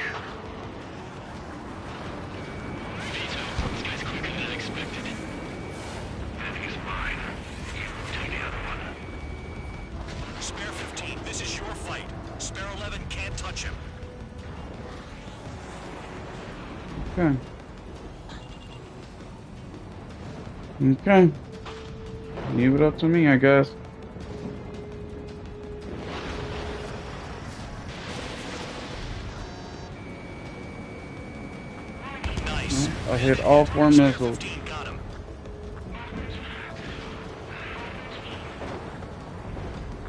Vito, this guy's quicker than I expected. He's mine. You take the other one. Spare 15, this is your fight. Spare 11 can't touch him. Okay. Okay. Leave it up to me, I guess. Nice. I hit all 4 Spare missiles. 15 got him.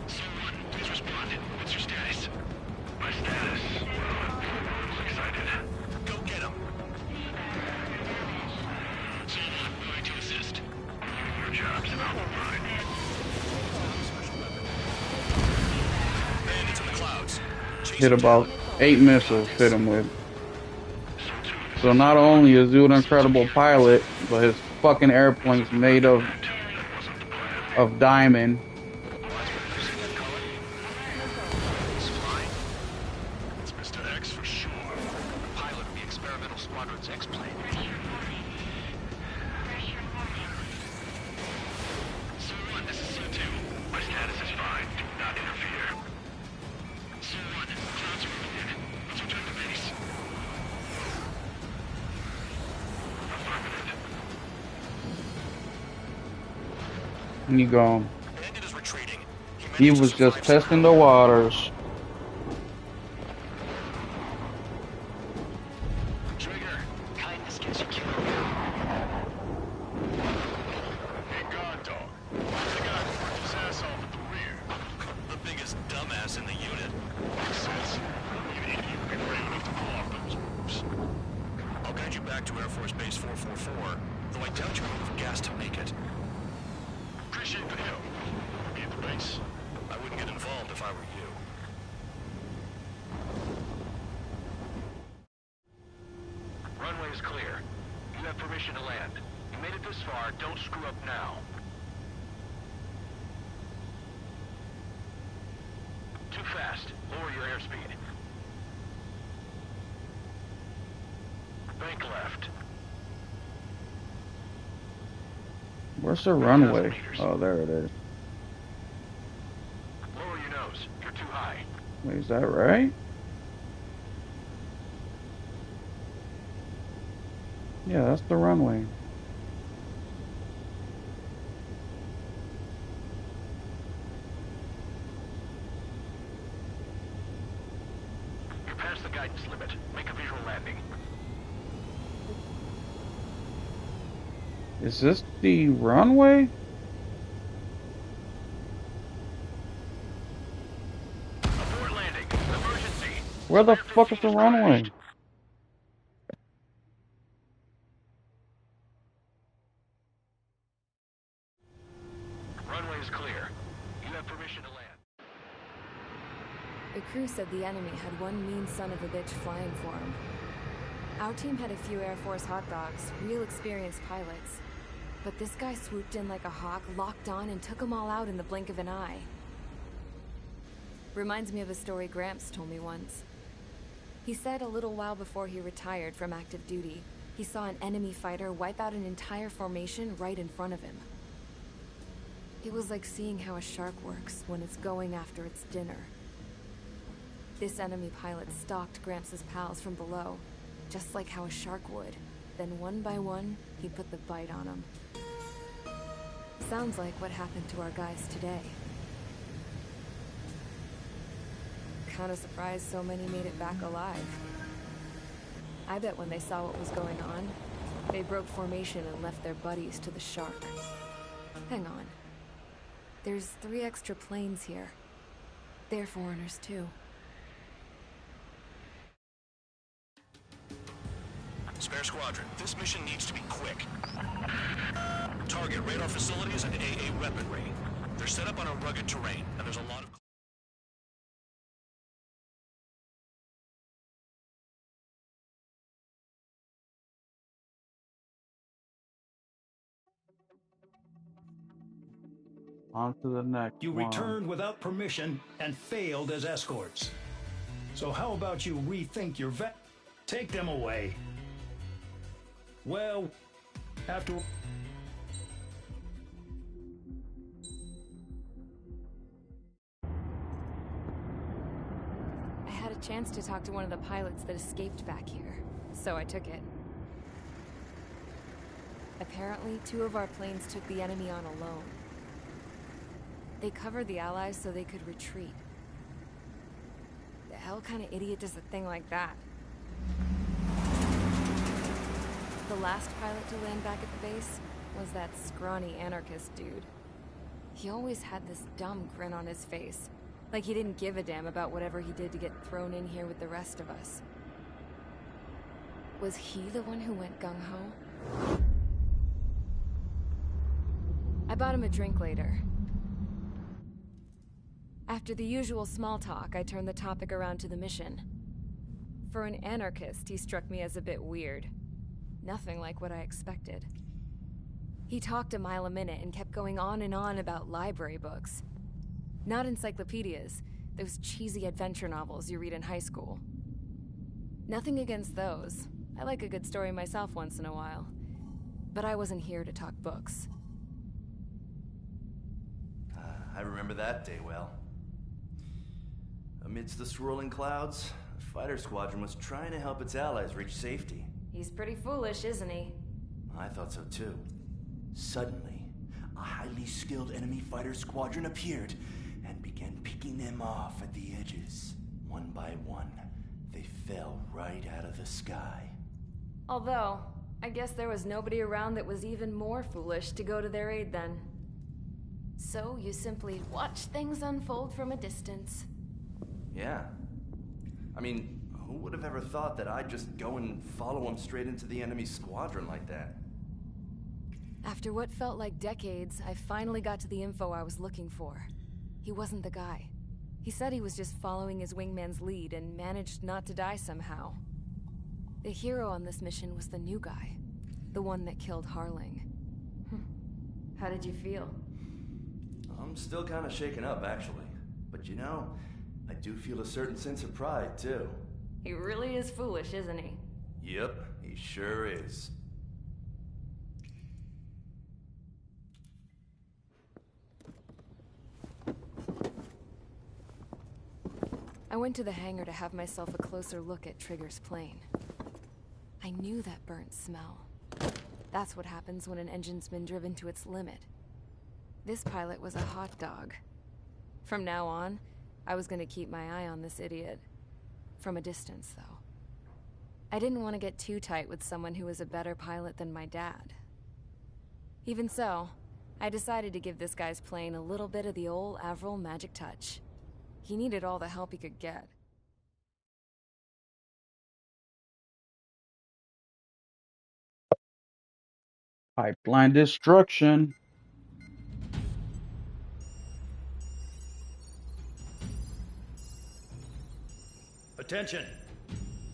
Someone, please respond. What's your status? My status? Well, I'm excited. Go get him. Someone, going to assist. Your job's about mine. Bandits in the clouds. Chase Hit them about down. 8 missiles, hit him with. So not only is Dude an incredible pilot, but his fucking airplane's made of diamond. It's fine. It's Mr. X for sure. The pilot of the experimental squadron's X-plane. Su-1, this is Su-2. My status is fine. Do not interfere. Su-1, clouds are moving in. Let's return to base. Affirmative. And you go. Bandit is retreating. He managed to was just survive testing the somehow. waters. 4-4, though I doubt you have enough gas to make it. Appreciate the help. Be at the base. I wouldn't get involved if I were you. Runway is clear. You have permission to land. You made it this far, don't screw up now. Too fast. Lower your airspeed. Bank left. Where's the runway? Oh, there it is. Lower your nose. You're too high. Wait, is that right? Yeah, that's the runway. You're past the guidance limit. Make a visual landing. Is this the runway? Abort landing. Emergency. Where the fuck is the runway? Runway is clear. You have permission to land. The crew said the enemy had one mean son of a bitch flying for him. Our team had a few Air Force hot dogs, real experienced pilots. But this guy swooped in like a hawk, locked on, and took them all out in the blink of an eye. Reminds me of a story Gramps told me once. He said a little while before he retired from active duty, he saw an enemy fighter wipe out an entire formation right in front of him. It was like seeing how a shark works when it's going after its dinner. This enemy pilot stalked Gramps' pals from below, just like how a shark would. Then one by one, he put the bite on them. Sounds like what happened to our guys today. Kinda surprised so many made it back alive. I bet when they saw what was going on, they broke formation and left their buddies to the shark. Hang on. There's 3 extra planes here. They're foreigners too. Spare squadron, this mission needs to be quick. Target radar facilities and AA weaponry. They're set up on a rugged terrain, and there's a lot of... On to the next You one. returned without permission and failed as escorts. So how about you rethink your take them away. Well, after... I had a chance to talk to one of the pilots that escaped back here, so I took it. Apparently, 2 of our planes took the enemy on alone. They covered the Allies so they could retreat. The hell kind of idiot does a thing like that? The last pilot to land back at the base was that scrawny anarchist dude. He always had this dumb grin on his face, like he didn't give a damn about whatever he did to get thrown in here with the rest of us. Was he the one who went gung-ho? I bought him a drink later. After the usual small talk, I turned the topic around to the mission. For an anarchist, he struck me as a bit weird. Nothing like what I expected. He talked a mile a minute and kept going on and on about library books. Not encyclopedias, those cheesy adventure novels you read in high school. Nothing against those. I like a good story myself once in a while. But I wasn't here to talk books. I remember that day well. Amidst the swirling clouds, the fighter squadron was trying to help its allies reach safety. He's pretty foolish, isn't he? I thought so too. Suddenly, a highly skilled enemy fighter squadron appeared and began picking them off at the edges. One by one, they fell right out of the sky. Although, I guess there was nobody around that was even more foolish to go to their aid then. So you simply watch things unfold from a distance. Yeah. I mean, Who would have ever thought that I'd just go and follow him straight into the enemy squadron like that? After what felt like decades, I finally got to the info I was looking for. He wasn't the guy. He said he was just following his wingman's lead and managed not to die somehow. The hero on this mission was the new guy. The one that killed Harling. How did you feel? I'm still kind of shaken up, actually. But you know, I do feel a certain sense of pride, too. He really is foolish, isn't he? Yep, he sure is. I went to the hangar to have myself a closer look at Trigger's plane. I knew that burnt smell. That's what happens when an engine's been driven to its limit. This pilot was a hot dog. From now on, I was gonna keep my eye on this idiot. From a distance, though. I didn't want to get too tight with someone who was a better pilot than my dad. Even so, I decided to give this guy's plane a little bit of the old Avril magic touch. He needed all the help he could get. Pipeline destruction. Attention!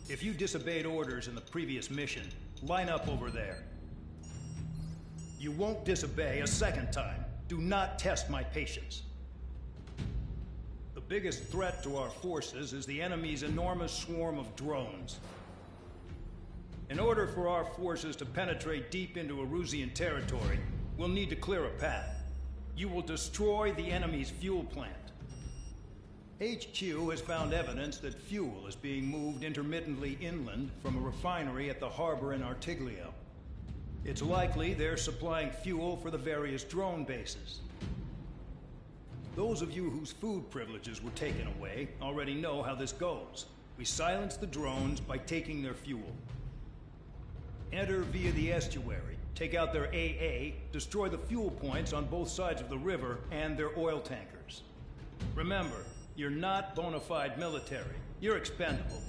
If you disobeyed orders in the previous mission, line up over there. You won't disobey a second time. Do not test my patience. The biggest threat to our forces is the enemy's enormous swarm of drones. In order for our forces to penetrate deep into Erusian territory, we'll need to clear a path. You will destroy the enemy's fuel plant. HQ has found evidence that fuel is being moved intermittently inland from a refinery at the harbor in Artiglio. It's likely they're supplying fuel for the various drone bases. Those of you whose food privileges were taken away already know how this goes. We silence the drones by taking their fuel. Enter via the estuary, take out their AA, destroy the fuel points on both sides of the river and their oil tankers. Remember, you're not bona fide military. You're expendable.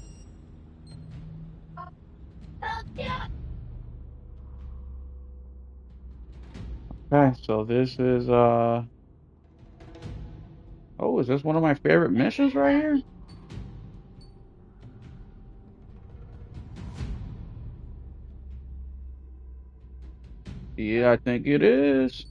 Okay, so this is oh, is this one of my favorite missions right here? Yeah, I think it is.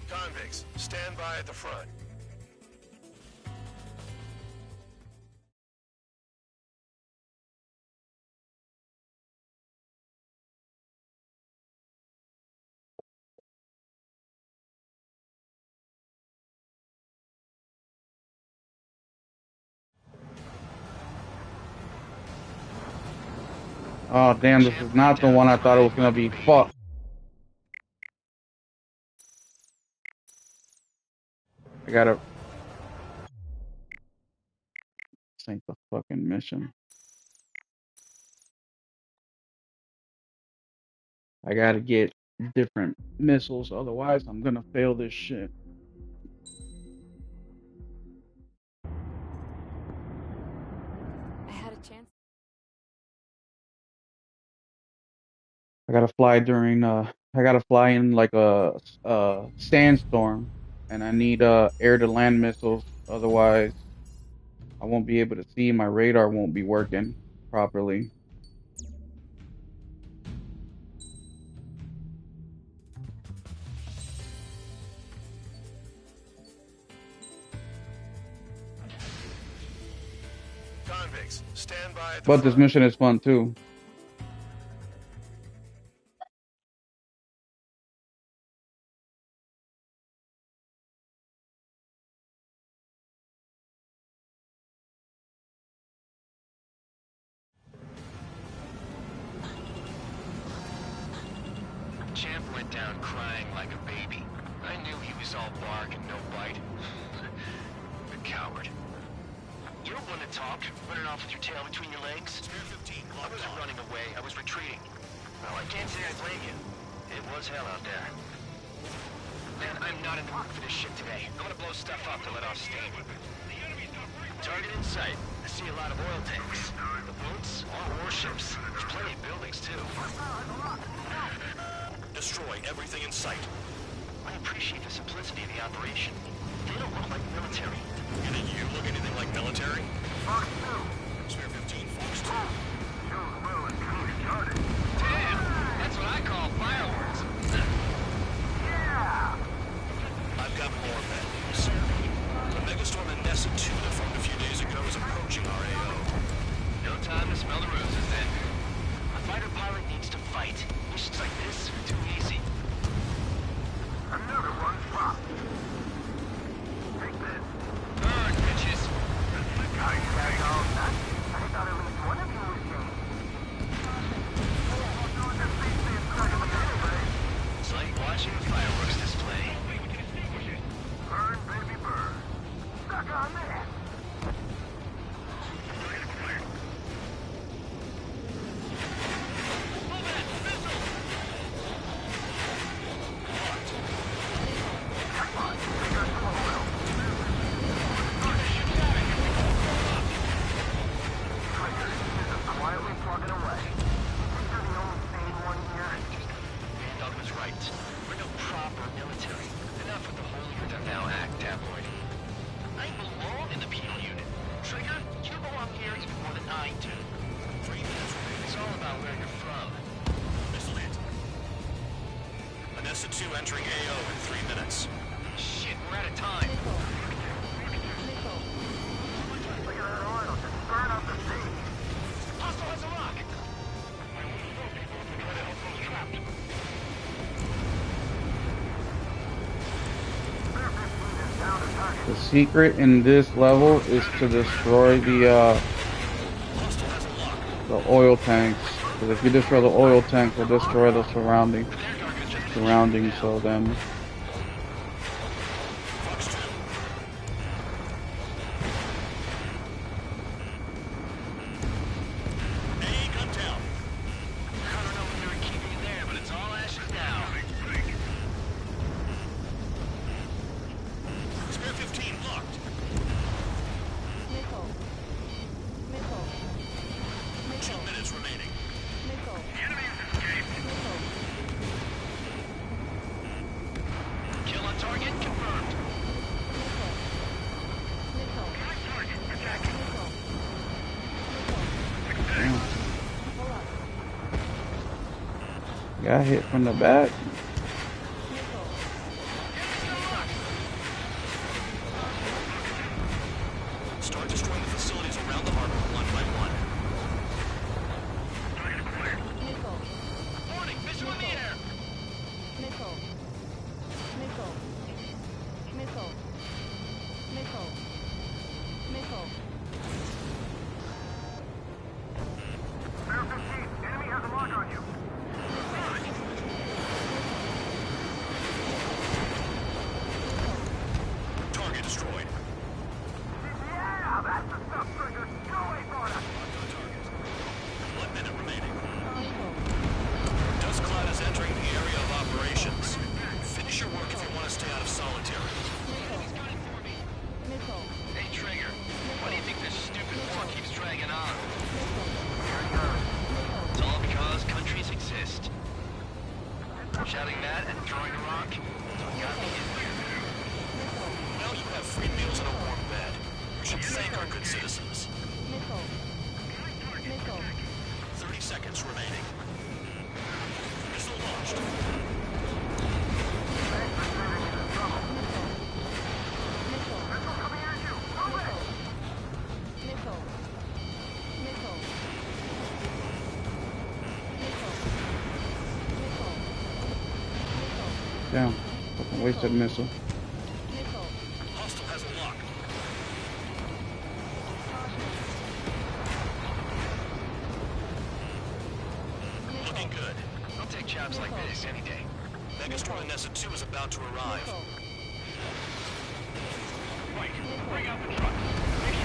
Convicts, stand by at the front. Oh damn, this is not the one I thought it was gonna be. Fuck. I gotta. This ain't the fucking mission. I gotta get different missiles, otherwise I'm gonna fail this shit. I had a chance. I gotta fly during I gotta fly in like a sandstorm, and I need air to land missiles, otherwise I won't be able to see. My radar won't be working properly. Convicts, stand by at the But front. this mission is fun too. Champ went down crying like a baby. I knew he was all bark and no bite. The coward. You're one to talk, running off with your tail between your legs. Spare 15, I locked wasn't on. running away, I was retreating. Well, I can't say I blame you. It was hell out there. Man, I'm not in the mood for this shit today. I'm gonna blow stuff up to let off steam. Target in sight. I see a lot of oil tanks. The boats, all warships. There's plenty of buildings, too. Destroy everything in sight. I appreciate the simplicity of the operation. They don't look like military. And did you look anything like military? Fox 2. Spare 15, Fox 2. Damn! That's what I call fireworks. Yeah! I've got more bad news. The megastorm Nessa 2 that formed a few days ago is approaching our AO. No time to smell the roses, then. A fighter pilot needs to fight. Missions like this are too easy. Another one popped. Take this. Burn, bitches! I thought at least one of you was dead. It's like watching a fireworks display. Burn, baby, burn. Stuck on that. Nessa 2 entering AO in 3 minutes. Shit, we're out of time. Look at that oil, just burn up the sea. Hostile has a rock. The secret in this level is to destroy the oil tanks. Because if you destroy the oil tanks, it'll destroy the surroundings. So then. Got hit from the back. Start destroying the facilities around the harbor one by one. Warning, missile in the air. Missile. Bear 15, enemy has a lock on you. Target destroyed. Yeah, that's the stuff, Trigger. Go away, Florida. 1 minute remaining. Dust cloud is entering the area of operations. Finish your work if you want to stay out of solitary. Hey, Trigger. Why do you think this stupid war keeps dragging on? It's all because countries exist. Shouting that and throwing a rock got me in here. Now you have free meals and a warm bed. You should thank our good citizens. 30 seconds remaining. Missile launched. Damn. Fucking wasted missile. Hostile has a lock. Looking good. I'll take jobs like this any day. Megastorm Nessa 2 is about to arrive. Right, bring out the truck. Make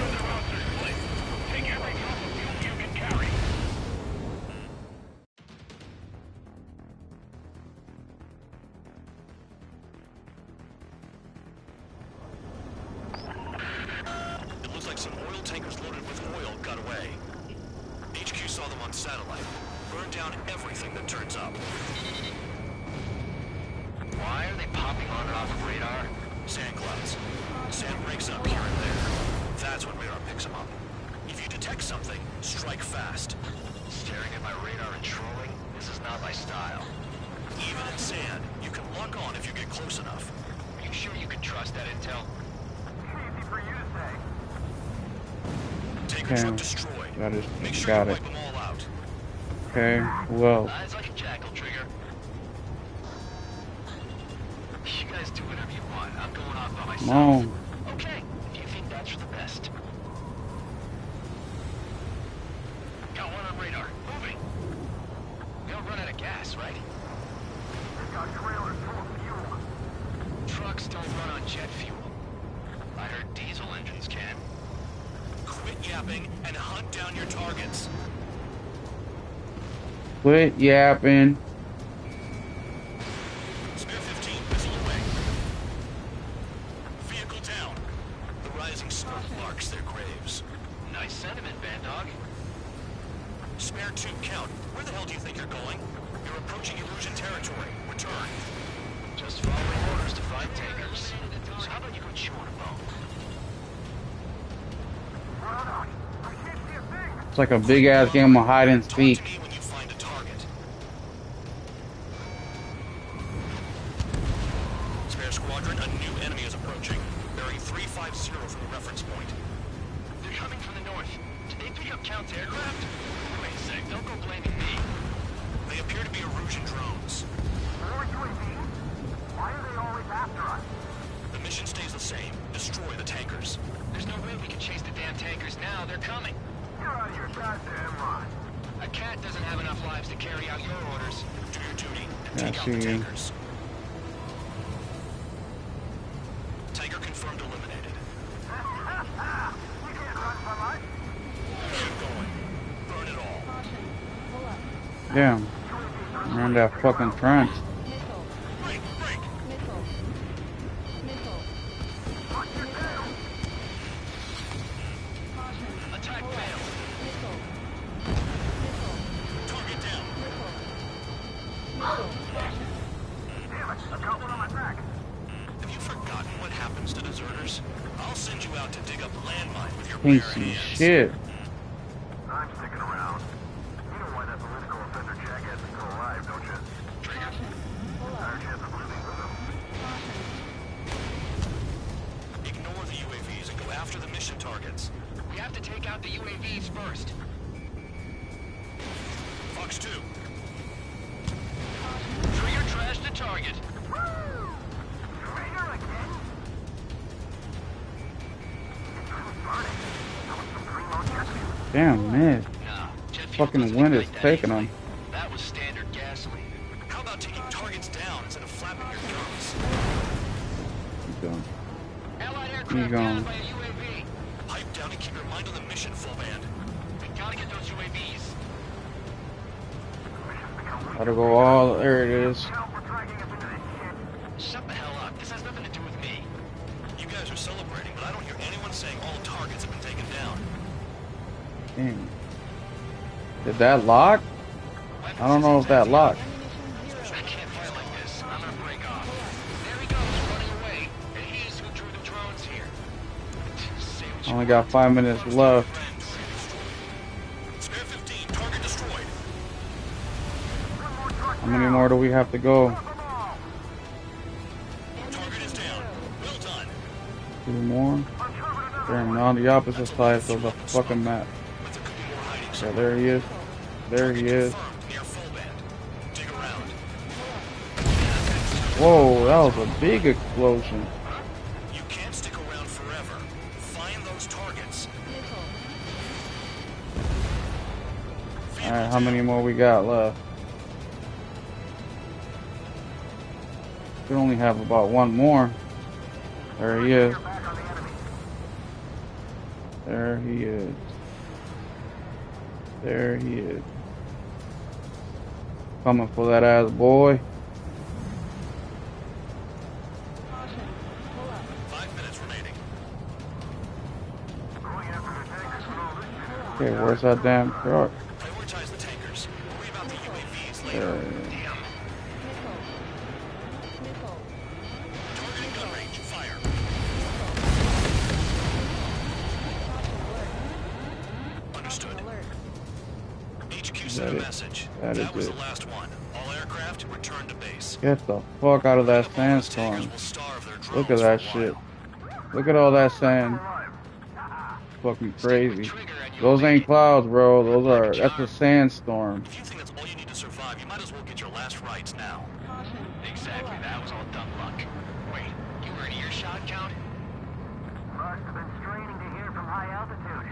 It looks like some oil tankers loaded with oil got away. HQ saw them on satellite. Burned down everything that turns up. Why are they popping on and off of radar? Sand clouds. Sand breaks up here and there. That's when radar picks them up. If you detect something, strike fast. Staring at my radar and trolling? This is not my style. Even in sand, you can lock on if you get close enough. Are you sure you can trust that intel? Easy for you to say. Tanker Okay. truck destroyed. Got it. Make sure Got you it. wipe them all out. Okay, well, Eyes like a jackal, Trigger. You guys do whatever you want. I'm going off by myself. no. Okay, if you think that's for the best. Got one on radar. Moving. We don't run out of gas, right? They've got trailers full of fuel. Trucks don't run on jet fuel. I heard diesel engines can. Quit yapping and hunt down your targets. Quit yapping. Spare 15, missile away. Vehicle down. The rising smoke marks their graves. Nice sentiment, Bandog. Spare 2 count. Where the hell do you think you're going? You're approaching Erusian territory. Return. Just following orders to find tankers. So how about you go chew on a bone? It's like a big ass game of hide and Talk to me seek. when you find a target. Spare squadron, a new enemy is approaching. Bearing 350 from the reference point. They're coming from the north. Did they pick up Count's aircraft? Wait a sec, don't go blaming me. They appear to be Erusian drones. More UAVs? Why are they always after us? The mission stays the same. Destroy the tankers. There's no way we can chase the damn tankers now. They're coming. You're out of your goddamn mind. A cat doesn't have enough lives to carry out your orders. Do your duty and Yeah, take out the see. tankers. Tanker confirmed eliminated. We can't run from us. Keep going. Burn it all. Damn. Around that fucking front. Break, break. Attack failed. Target down. Damn it, I've got one on my back. Have you forgotten what happens to deserters? I'll send you out to dig up landmine with your Ain't bare some hands. shit. I'm sticking around. You know why that political offender jackass is still alive, don't you? Trigger? Higher chance of losing with him. Ignore the UAVs and go after the mission targets. We have to take out the UAVs first. Fox 2. Trigger trash the target. Trigger again? Damn, man. Nah, jet fuel Fucking doesn't wind is ignite that taking easily. them. That was standard gasoline. How about taking targets down instead of flapping your gums? Keep going. Allied Keep aircraft going. down by a UAV. Pipe down and keep your mind on the mission, full band. We gotta get those UAVs. Gotta go all. There it is. Shut the hell up. This has nothing to do with me. You guys are celebrating, but I don't hear anyone saying all targets have been taken down. Damn. Did that lock? I don't know if that locked. I can't fight like this. I'm gonna break off. There he goes, running away. And he's who drew the drones here. Say what you Only got 5 minutes left. Spare 15, target destroyed. How many more do we have to go? Target is down. Well done. 2 more? Damn, they're on the opposite side of the fucking map. But there could be more hiding. So there he is. There he is. Confirmed near full band. Dig around. Whoa, that was a big explosion. You can't stick around forever. Find those targets. Alright, how many more we got left? We only have about 1 more. There he is. There he is. There he is. Coming for that ass, boy. 5 minutes remaining. Okay, where's that damn truck? Prioritize the tankers. Worry about the UAVs later. Damn. Targeting gun range. Fire. Understood. HQ sent a message. That was the last one. All aircraft return to base. Get the fuck out of that sandstorm. Look at that shit. Look at all that sand. Fucking crazy. Those ain't clouds, bro. That's a sandstorm. If you think that's all you need to survive, you might as well get your last rites now. Exactly, that was all dumb luck. Wait, you were in earshot, Count? Must have been straining to hear from high altitude.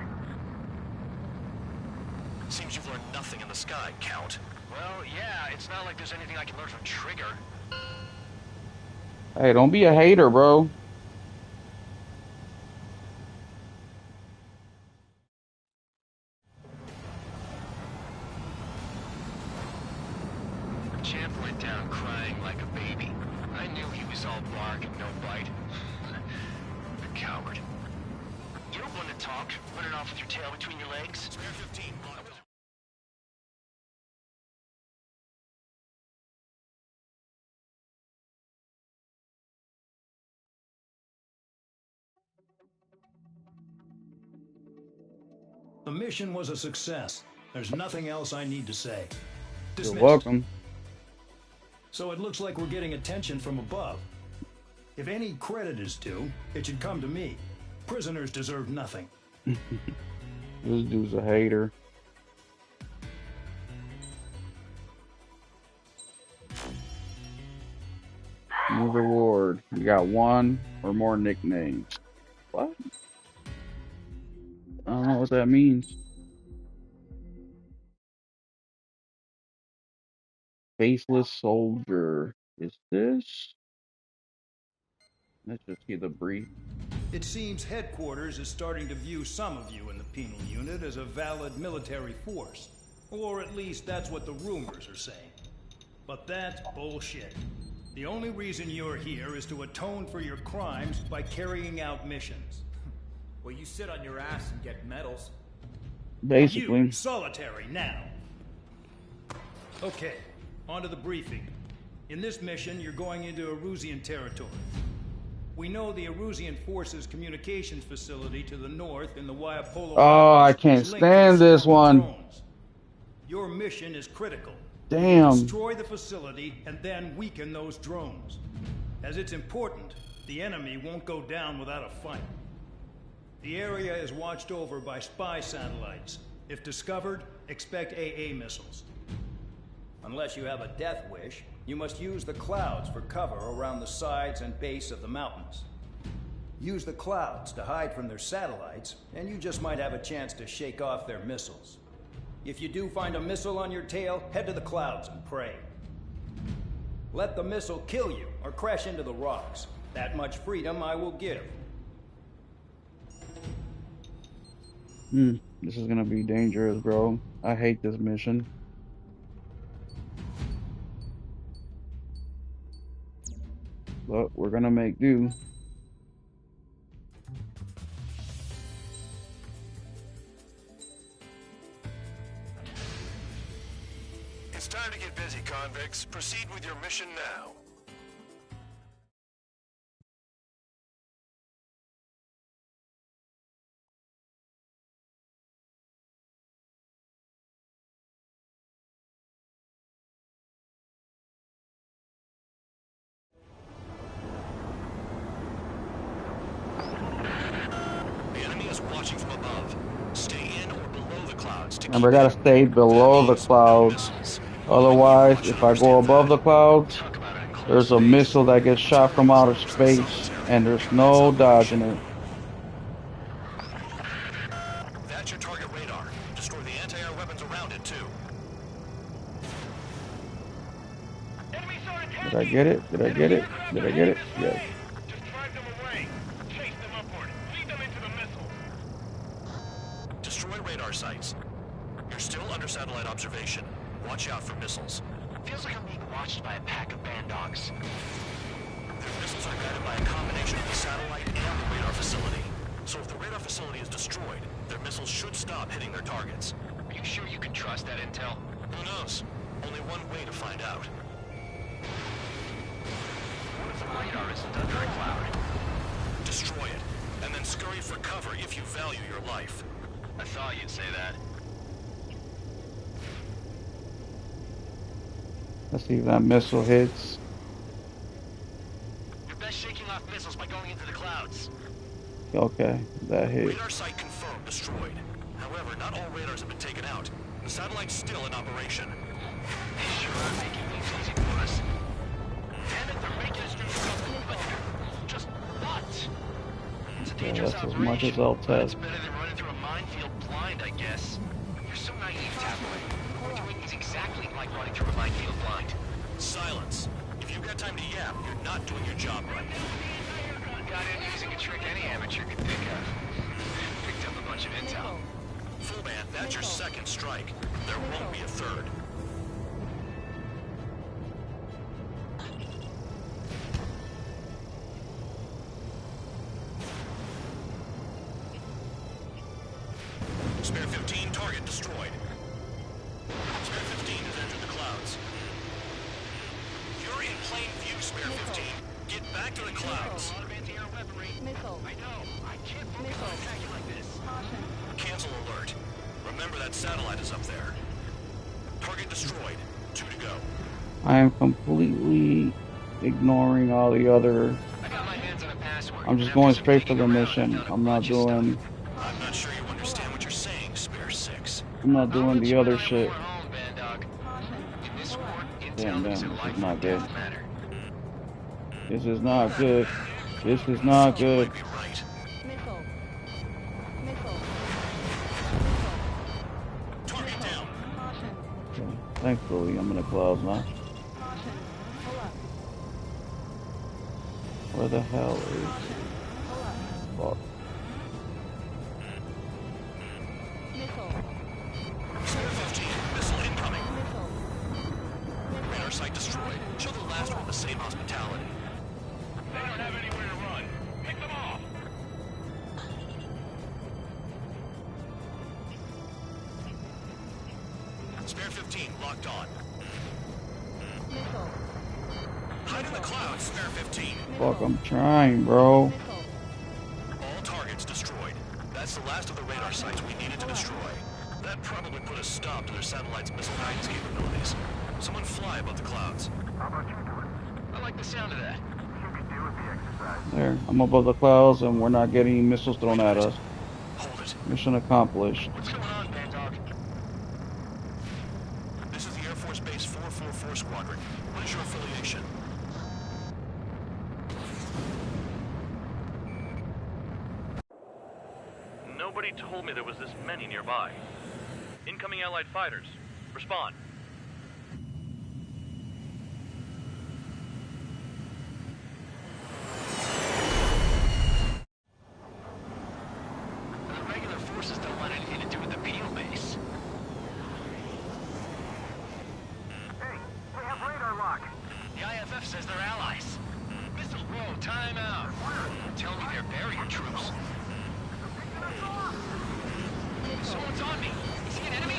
Seems you've learned nothing in the sky, Count. Well, yeah, it's not like there's anything I can learn from Trigger. Hey, don't be a hater, bro. Champ went down crying like a baby. I knew he was all bark and no bite. A coward. You don't want to talk, running off with your tail between your legs. Spare 15. The mission was a success. There's nothing else I need to say. Dismissed. You're welcome. So it looks like we're getting attention from above. If any credit is due, it should come to me. Prisoners deserve nothing. This dude's a hater. New reward. You got one or more nicknames. What? I don't know what that means. Faceless soldier. Is this? Let's just see the brief. It seems headquarters is starting to view some of you in the penal unit as a valid military force. Or at least that's what the rumors are saying. But that's bullshit. The only reason you're here is to atone for your crimes by carrying out missions. Well, you sit on your ass and get medals. Basically. You, solitary, now. Okay, on to the briefing. In this mission, you're going into Erusian territory. We know the Erusian Forces communications facility to the north in the Waiapolo. Oh, I can't stand this one. Drones. Your mission is critical. Damn. Destroy the facility and then weaken those drones. As it's important, the enemy won't go down without a fight. The area is watched over by spy satellites. If discovered, expect AA missiles. Unless you have a death wish, you must use the clouds for cover around the sides and base of the mountains. Use the clouds to hide from their satellites, and you just might have a chance to shake off their missiles. If you do find a missile on your tail, head to the clouds and pray. Let the missile kill you or crash into the rocks. That much freedom I will give. This is gonna be dangerous, bro. I hate this mission. But we're gonna make do. It's time to get busy, convicts. Proceed with your mission now. Watching from above. Stay in or below the clouds. Remember, I gotta stay below the clouds. Otherwise, if I go above the clouds, there's a missile that gets shot from outer space, and there's no dodging it. That's your target radar. Destroy the anti-air weapons around it too. Did I get it? Did I get it? Did I get it? Yes. sites. You're still under satellite observation. Watch out for missiles. Feels like I'm being watched by a pack of band dogs. Their missiles are guided by a combination of the satellite and the radar facility. So if the radar facility is destroyed, their missiles should stop hitting their targets. Are you sure you can trust that intel? Who knows? Only one way to find out. What if the radar isn't under a cloud? Destroy it, and then scurry for cover if you value your life. I thought you'd say that. Let's see if that missile hits. You're best shaking off missiles by going into the clouds. Okay, that hit. Radar site confirmed destroyed. However, not all radars have been taken out. The satellite's still in operation. They sure are making things easy for us. Damn it, they're making us do something. Just what? It's a dangerous that's as operation, much as I'll but test. it's better than running through a minefield blind, I guess. You're so naive, Tabloid. What we're doing is exactly like running through a minefield blind. Silence. If you've got time to yap, you're not doing your job right. Got in using a trick any amateur could think of. Picked up a bunch of intel. Full band, that's your second strike. There won't be a third. Spare 15, target destroyed. Spare 15 has entered the clouds. You're in plain view, Spare 15. Get back to the clouds. Missile. I know. I can't focus on attacking like this. Caution. Cancel alert. Remember that satellite is up there. Target destroyed. 2 to go. I am completely ignoring all the other. I got my hands on a password. I'm just going straight for the mission. I'm not doing. I'm not sure you understand what you're saying, Spare 6. I'm not doing the other shit. Home, band dog. In this war, Damn, intel is a this life is not or good. death matter. This is not good. This is not good. Be right. Missile. Missile. Target down. Caution. Okay. Thankfully, I'm in the clouds now. Caution. Pull up. Where the hell Caution. Pull up. is? Fuck. Missile. Spare 15. Missile incoming. Missile. Radar site destroyed. Show the last one the same hospitality. They don't have anywhere to run. Pick them off. Spare 15 locked on. Missile. Hide in the clouds, Spare 15. Fuck, I'm trying, bro. Missile. All targets destroyed. That's the last of the radar sites we needed to destroy. That probably put a stop to their satellite's missile guidance capabilities. Someone fly above the clouds. How about you do it? I like the sound of that. You could do with the exercise. There, I'm above the clouds and we're not getting missiles thrown at us. Hold it. Mission accomplished. What's going on, band dog? This is the Air Force Base 444 Squadron. What is your affiliation? Nobody told me there was this many nearby. Incoming Allied fighters. Respond. The regular forces don't want anything to do with the Peel base. Hey, we have radar lock. The IFF says they're allies. Missile, whoa, time out. Tell me they're barrier troops. Someone's on me. Is he an enemy?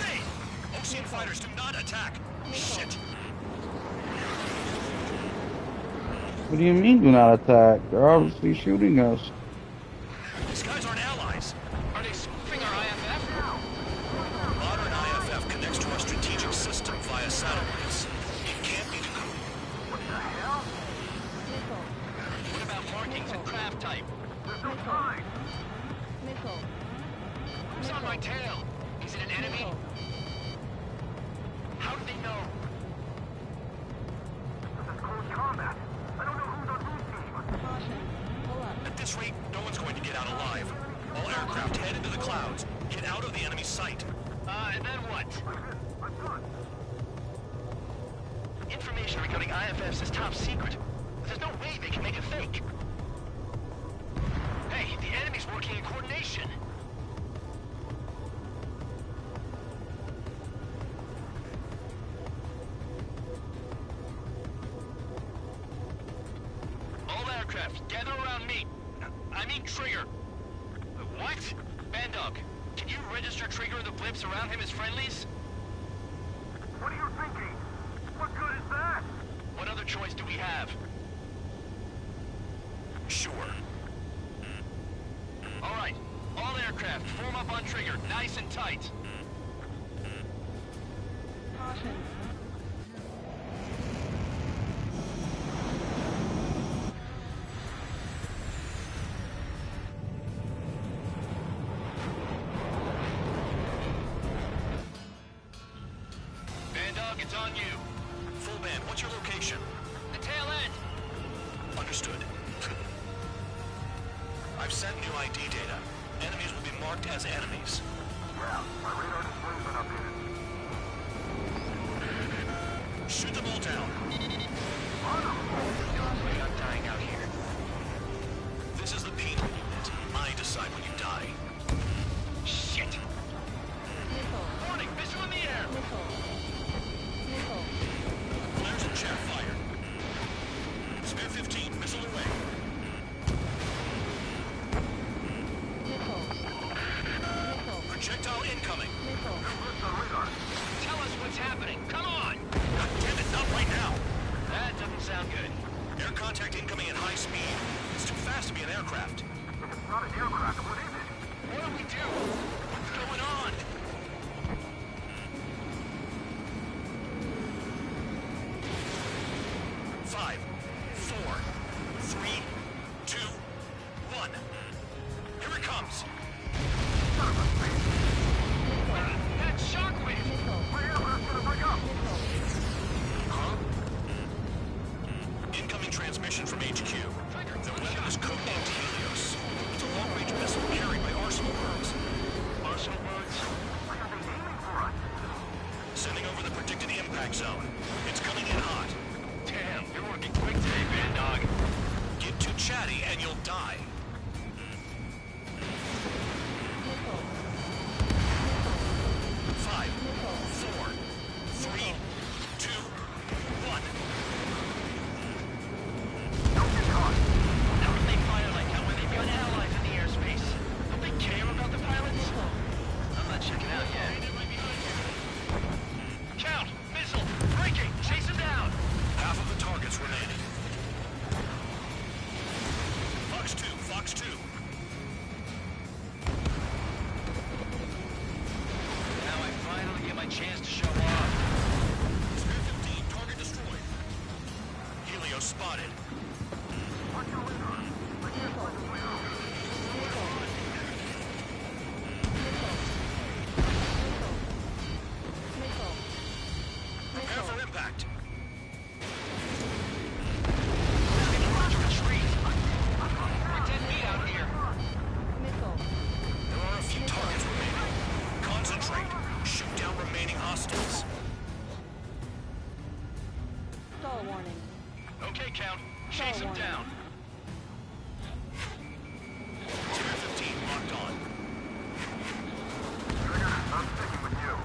Hey! Ocean fighters do not attack! Shit! What do you mean do not attack? They're obviously shooting us. These guys aren't allies! Are they spoofing our IFF? Modern IFF connects to our strategic system via satellites. It can't be the What the hell? Missile. What about markings and craft type? There's no sign. Missile. Who's on my tail? Is it an enemy? How do they know? This is close combat. I don't know who's on whose team. Caution. Pull up. At this rate, no one's going to get out alive. All aircraft head into the clouds. Get out of the enemy sight. And then what? I'm done. Information regarding IFFs is top secret. There's no way they can make it fake. Hey, the enemy's working in coordination. aircraft, gather around me. I mean Trigger. What? Bandog, can you register Trigger and the blips around him as friendlies? What are you thinking? What good is that? What other choice do we have? Sure. All right, all aircraft, form up on Trigger, nice and tight. Caution. Bandog, it's on you. Full band, what's your location? The tail end. Understood. I've sent new ID data. Enemies will be marked as enemies. Yeah, my radar display's been updated. Shoot them all down. I'm dying out here. This is the penal unit. I decide when you die. Shit! Missile. Warning! Missile in the air! Missile. Missile. Flares and chaff fired. Spare 15, missile away. Missile. Missile. Projectile incoming. Missile. Tell us what's happening. Come on! God damn it, not right now! That doesn't sound good. Air contact incoming at high speed. It's too fast to be an aircraft. If it's not an aircraft, what is it? What do we do? What's going on? Five, four, three, two, one. Here it comes. That's Shockwave! My aircraft's gonna break up! Huh? Incoming transmission from HQ. The weapon is codenamed Helios. It's a long-range missile carried by Arsenal birds. Arsenal birds? What are they aiming for us? Sending over the predicted impact zone. It's coming in hot. Damn, you're working quick today, Bandog. Get too chatty and you'll die. Missile. 5, 4, 3, 2, 1. Don't get caught! How can they fire like that when they've got allies in the airspace? Don't they care about the pilots? I'm not checking out yet. Count! Missile! Breaking! Chase him down! Half of the targets remaining. Fox 2, Fox 2. Now I finally get my chance to show off. Spare 15, target destroyed. Helios spotted. Watch your radar! I can't find the way out! Missile. Prepare for impact. Missile. There are a few targets remaining. Concentrate. Shoot down remaining hostiles. Stall warning. Okay, Count. Chase him down. Spare 15 locked on. Trigger, I'm sticking with you.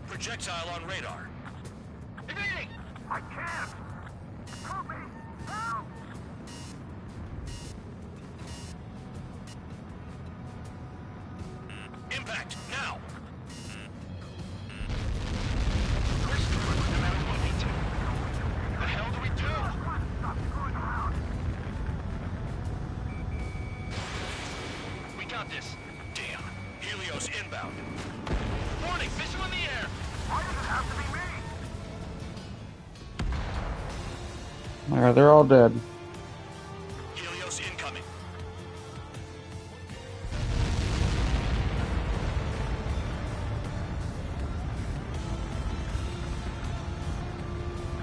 Projectile on radar. Evading! I can't! Help me! Help! Impact, now! The hell do we do? Stop screwing around! We got this. Damn. Helios inbound. Warning, missile in the air! Why does it have to be me? Alright, they're all dead. Helios incoming.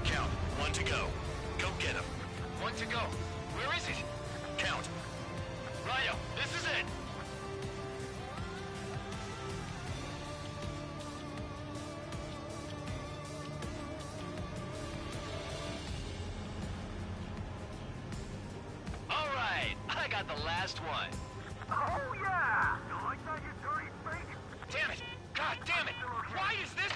Count, one to go. Go get him. One to go. Where is it? Count. Ryo, this is it. All right, I got the last one. Oh yeah! You like that, you dirty fake? Damn it! God damn it! Why is this?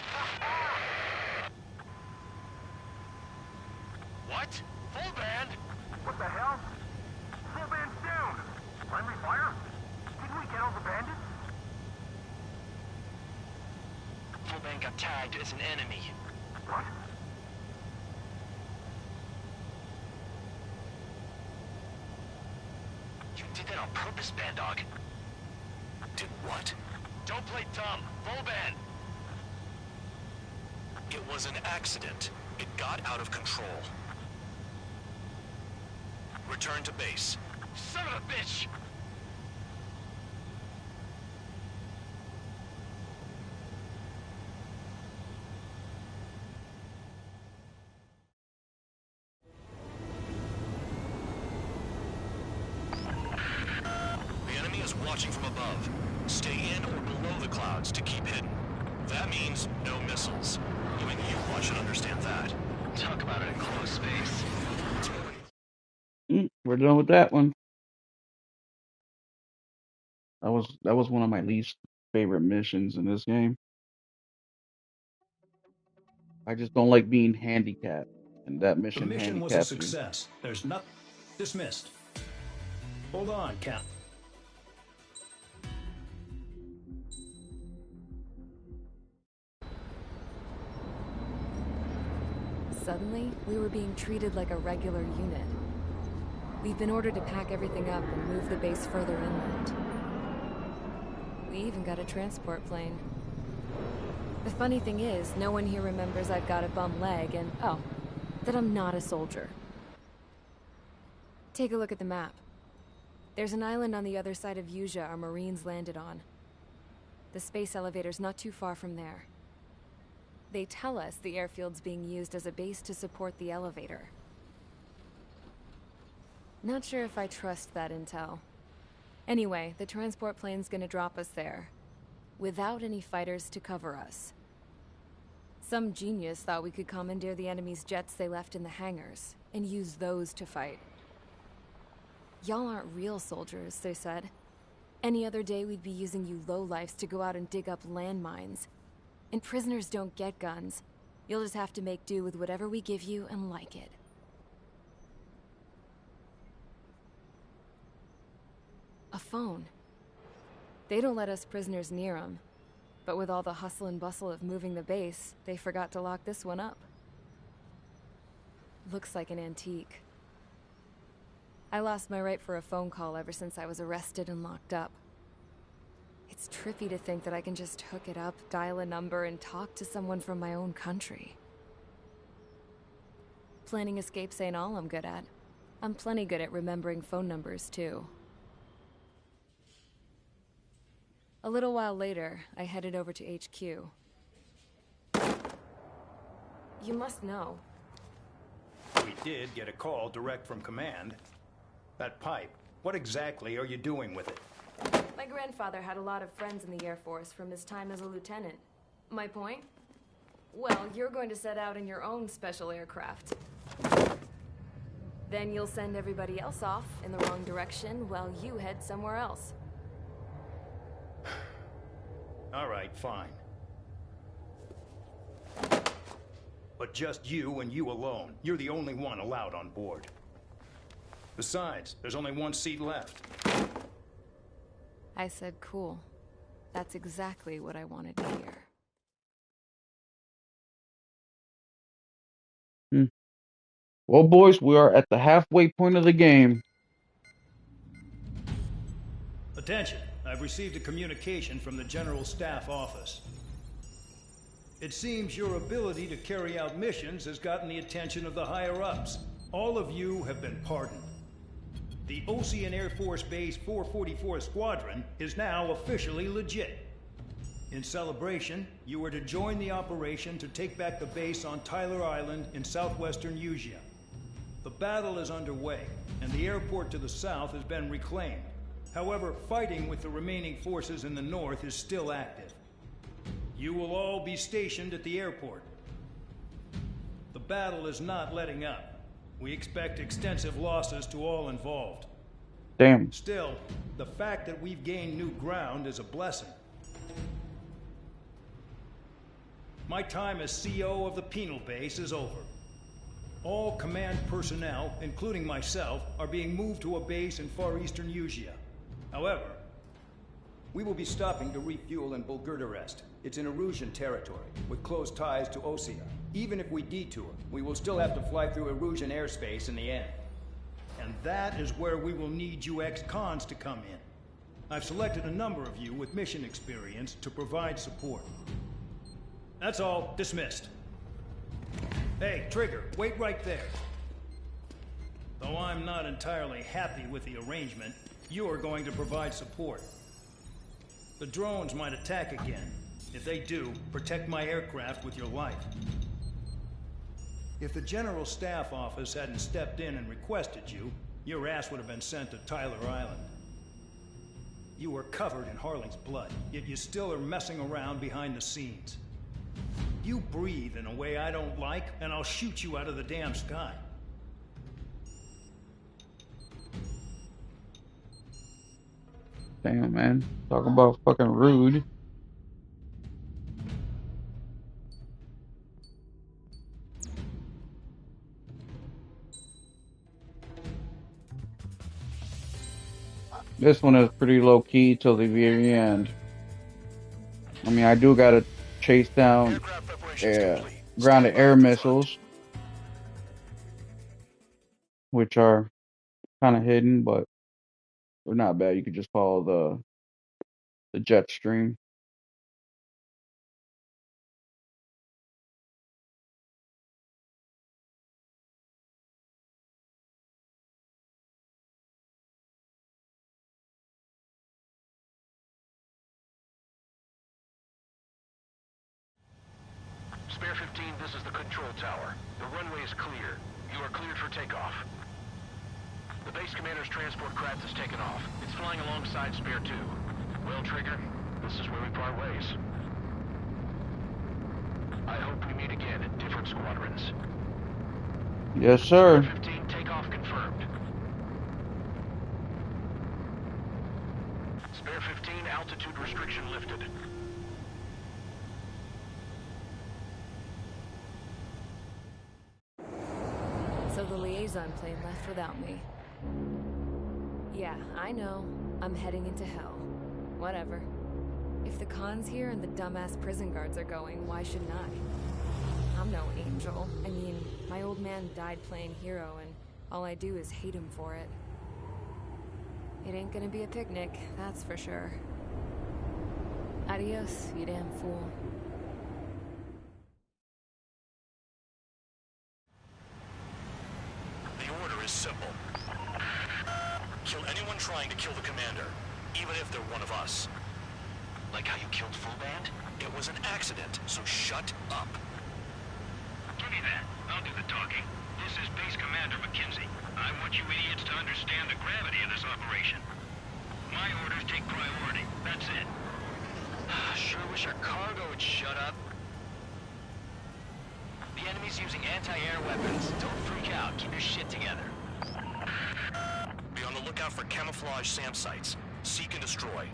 and got tagged as an enemy. What? You did that on purpose, Bandog. Did what? Don't play dumb. Volban! It was an accident. It got out of control. Return to base. Son of a bitch! The enemy is watching from above. Stay in or below the clouds to keep hidden. That means no missiles. Even you should understand that. Talk about it in close space. We're done with that one. That was one of my least favorite missions in this game. I just don't like being handicapped, and that The mission mission was a handicaps me. success. There's nothing dismissed. Hold on, Cap. Suddenly, we were being treated like a regular unit. We've been ordered to pack everything up and move the base further inland. We even got a transport plane. The funny thing is, no one here remembers I've got a bum leg and, oh, that I'm not a soldier. Take a look at the map. There's an island on the other side of Usea our Marines landed on. The space elevator's not too far from there. They tell us the airfield's being used as a base to support the elevator. Not sure if I trust that intel. Anyway, the transport plane's gonna drop us there, without any fighters to cover us. Some genius thought we could commandeer the enemy's jets they left in the hangars, and use those to fight. Y'all aren't real soldiers, they said. Any other day we'd be using you lowlifes to go out and dig up landmines. And prisoners don't get guns. You'll just have to make do with whatever we give you and like it. A phone. They don't let us prisoners near them. But with all the hustle and bustle of moving the base, they forgot to lock this one up. Looks like an antique. I lost my right for a phone call ever since I was arrested and locked up. It's trippy to think that I can just hook it up, dial a number, and talk to someone from my own country. Planning escapes ain't all I'm good at. I'm plenty good at remembering phone numbers, too. A little while later, I headed over to HQ. You must know. We did get a call direct from command. That pipe, what exactly are you doing with it? My grandfather had a lot of friends in the Air Force from his time as a lieutenant. My point? Well, you're going to set out in your own special aircraft. Then you'll send everybody else off in the wrong direction while you head somewhere else. All right, fine. But just you and you alone. You're the only one allowed on board. Besides, there's only one seat left. I said cool. That's exactly what I wanted to hear. Well, boys, we are at the halfway point of the game. Attention, I've received a communication from the General Staff Office. It seems your ability to carry out missions has gotten the attention of the higher-ups. All of you have been pardoned. The Ocean Air Force Base 444 Squadron is now officially legit. In celebration, you are to join the operation to take back the base on Tyler Island in southwestern Usea. The battle is underway, and the airport to the south has been reclaimed. However, fighting with the remaining forces in the north is still active. You will all be stationed at the airport. The battle is not letting up. We expect extensive losses to all involved. Damn. Still, the fact that we've gained new ground is a blessing. My time as CO of the penal base is over. All command personnel, including myself, are being moved to a base in far eastern Usea. However, We will be stopping to refuel in Bulgurdarest. It's in Erusian territory, with close ties to Osea. Even if we detour, we will still have to fly through Erusian airspace in the end. And that is where we will need you ex-cons to come in. I've selected a number of you with mission experience to provide support. That's all. Dismissed. Hey, Trigger, wait right there. Though I'm not entirely happy with the arrangement, you are going to provide support. The drones might attack again. If they do, protect my aircraft with your life. If the General Staff Office hadn't stepped in and requested you, your ass would have been sent to Tyler Island. You were covered in Harling's blood, yet you still are messing around behind the scenes. You breathe in a way I don't like, and I'll shoot you out of the damn sky. Damn, man. Talk about fucking rude. This one is pretty low key till the very end. I mean, I do gotta chase down grounded air missiles, which are kind of hidden, but they're not bad. You could just follow the jet stream. Spare 15, this is the control tower. The runway is clear. You are cleared for takeoff. The base commander's transport craft has taken off. It's flying alongside Spare 2. Well, Trigger, this is where we part ways. I hope we meet again in different squadrons. Yes, sir. Spare 15, takeoff confirmed. Spare 15, altitude restriction lifted. So the liaison plane left without me. Yeah, I know. I'm heading into hell. Whatever. If the con's here and the dumbass prison guards are going, why shouldn't I? I'm no angel. I mean, my old man died playing hero, and all I do is hate him for it. It ain't gonna be a picnic, that's for sure. Adios, you damn fool. Simple. Kill anyone trying to kill the commander, even if they're one of us. Like how you killed Full Band? It was an accident, so shut up. Give me that. I'll do the talking. This is Base Commander McKenzie. I want you idiots to understand the gravity of this operation. My orders take priority. That's it. Sure wish our cargo would shut up. The enemy's using anti-air weapons. Don't freak out. Keep your shit together. Be on the lookout for camouflage SAM sites. Seek and destroy.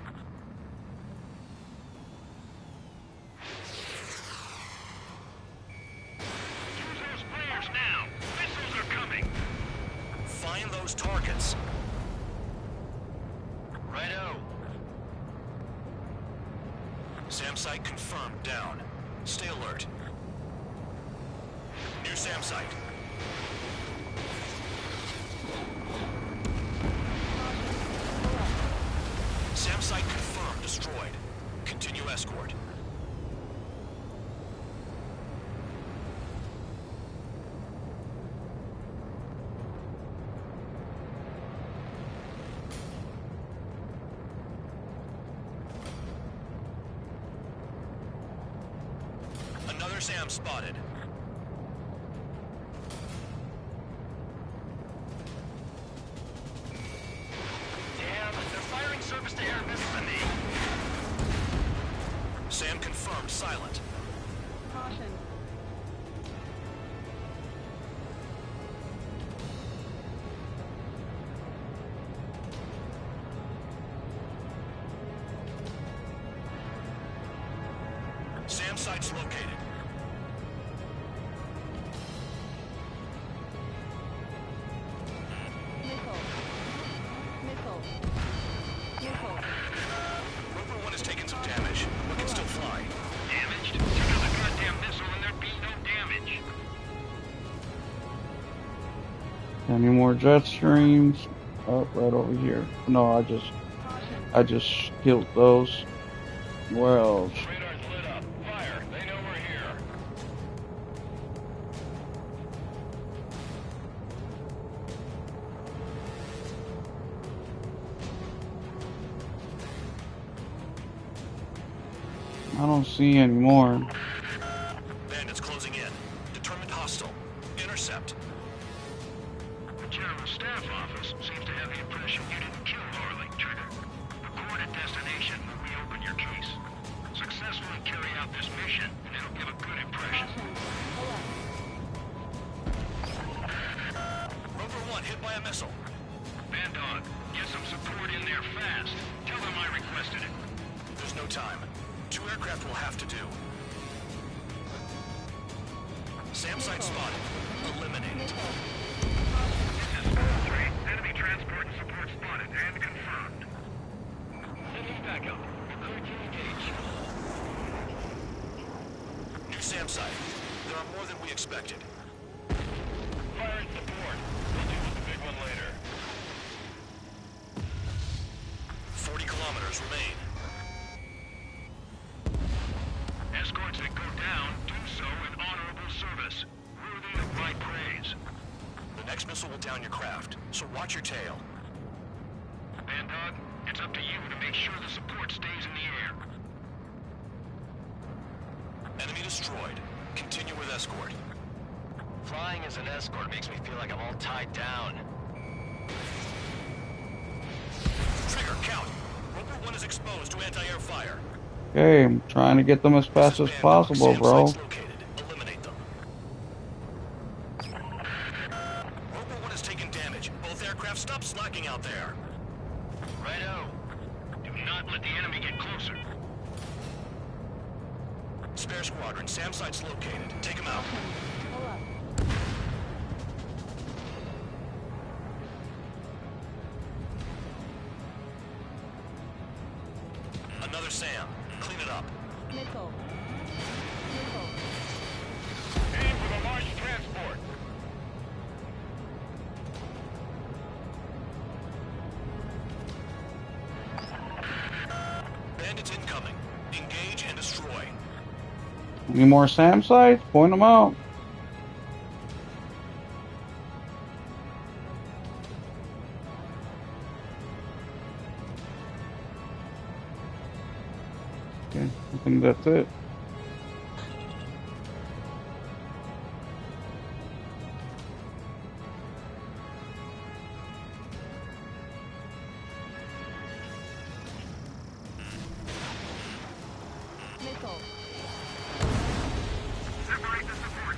Use those flares now. Missiles are coming. Find those targets. Righto. SAM site confirmed. Down. Stay alert. New SAM site. SAM site confirmed. Destroyed. Continue escort. Another SAM spotted. Surface-to-air missiles at me. SAM confirmed. Silent. Caution. SAM site's located. Missile. Missile. Missile. Any more jet streams? Oh, right over here. No, I just killed those. Where else? Radar's lit up. Fire. They know we're here. I don't see any more. Bandits closing in. Determined hostile. Intercept. The General Staff Office seems to have the impression you didn't kill Harley, Trigger. Report at destination when we open your case. Successfully carry out this mission, and it'll give a good impression. Rover 1 hit by a missile. Bandog, get some support in there fast. Tell them I requested it. There's no time. 2 aircraft will have to do. SAM site spotted. Eliminated. This is Space 3. Enemy transport and support spotted and confirmed. Sending backup. Clear to engage. New SAM site. There are more than we expected. Fire and support. We'll deal with the big one later. 40 kilometers remain. Escorts that go down do so in honorable service, worthy of my praise. The next missile will down your craft, so watch your tail. Bandog, it's up to you to make sure the support stays in the air. Enemy destroyed. Continue with escort. Flying as an escort makes me feel like I'm all tied down. Trigger, count. Rover 1 is exposed to anti-air fire. Okay, I'm trying to get them as fast as possible, bro. Eliminate them. Rover 1 has taken damage. Both aircraft stop slacking out there. Righto. Do not let the enemy get closer. Spare squadron, SAM site's located. Take them out. Another SAM. Clean it up. Missile. Missile. Aim for the large transport. Bandits incoming. Engage and destroy. Any more SAM sites? Point them out. Okay, I think that's it. Missile. Separate the support.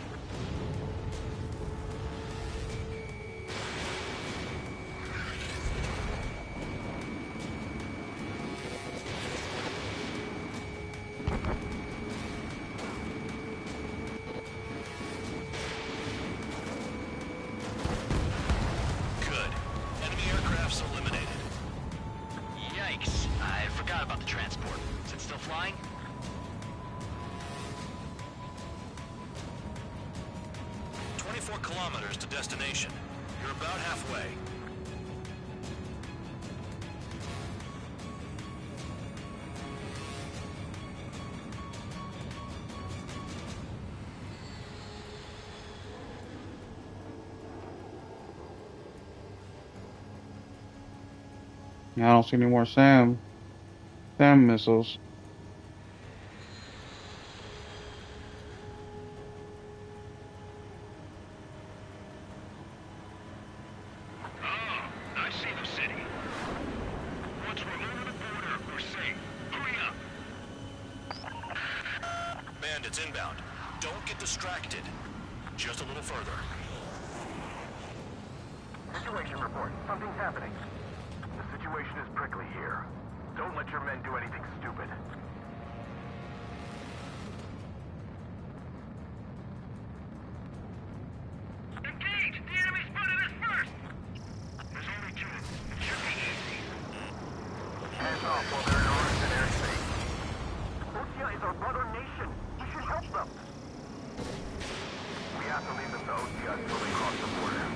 Good. Enemy aircraft's eliminated. Yikes. I forgot about the transport. Is it still flying? "24 kilometers to destination. You're about halfway. Yeah, I don't see any more SAM missiles. I see the city. Once we're over the border, we're safe. Hurry up. Bandits inbound. Don't get distracted. Just a little further. Situation report. Something's happening. The situation is prickly here. Don't let your men do anything stupid. Engage! The enemy spotted us first! There's only 2 of them. It should be easy. Hands off while they're in Oregon airspace. Osia is our brother nation. We should help them. We have to leave them to Osia until they cross the border.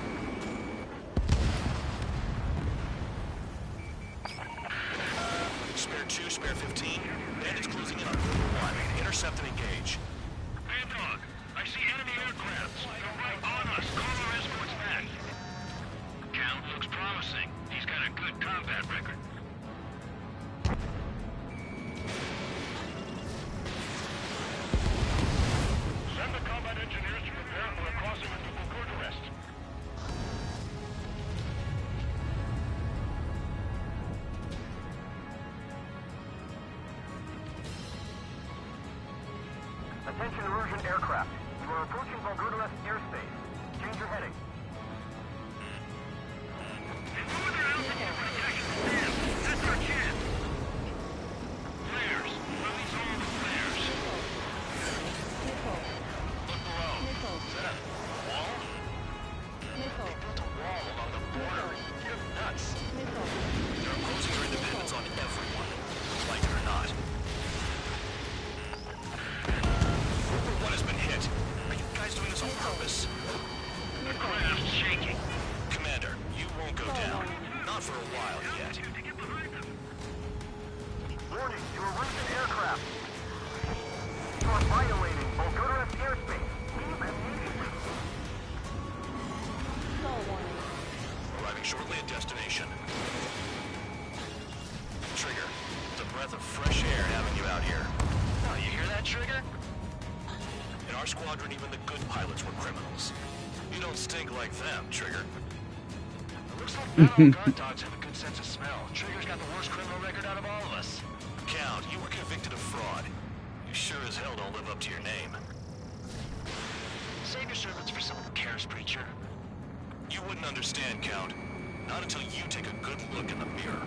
Shortly at destination. Trigger, it's a breath of fresh air having you out here. Oh, you hear that, Trigger? In our squadron, even the good pilots were criminals. You don't stink like them, Trigger. It looks like not all guard dogs have a good sense of smell. Trigger's got the worst criminal record out of all of us. Count, you were convicted of fraud. You sure as hell don't live up to your name. Save your servants for someone who cares, preacher. You wouldn't understand, Count. Not until you take a good look in the mirror.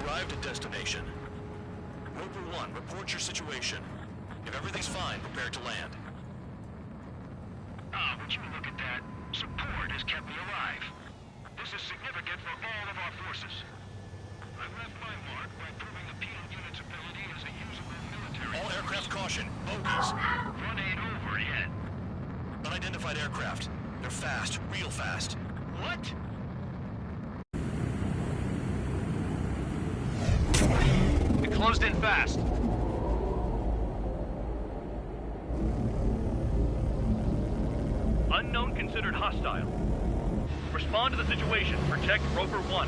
Arrived at destination. Roper 1, report your situation. If everything's fine, prepare to land. Ah, would you look at that? Support has kept me alive. This is significant for all of our forces. I left my mark by proving the penal unit's ability as a usable military... All aircraft caution. Bogies. Run ain't over yet. Unidentified aircraft. They're fast. Real fast. What? We closed in fast. Unknown considered hostile. Respond to the situation. Protect Roper 1.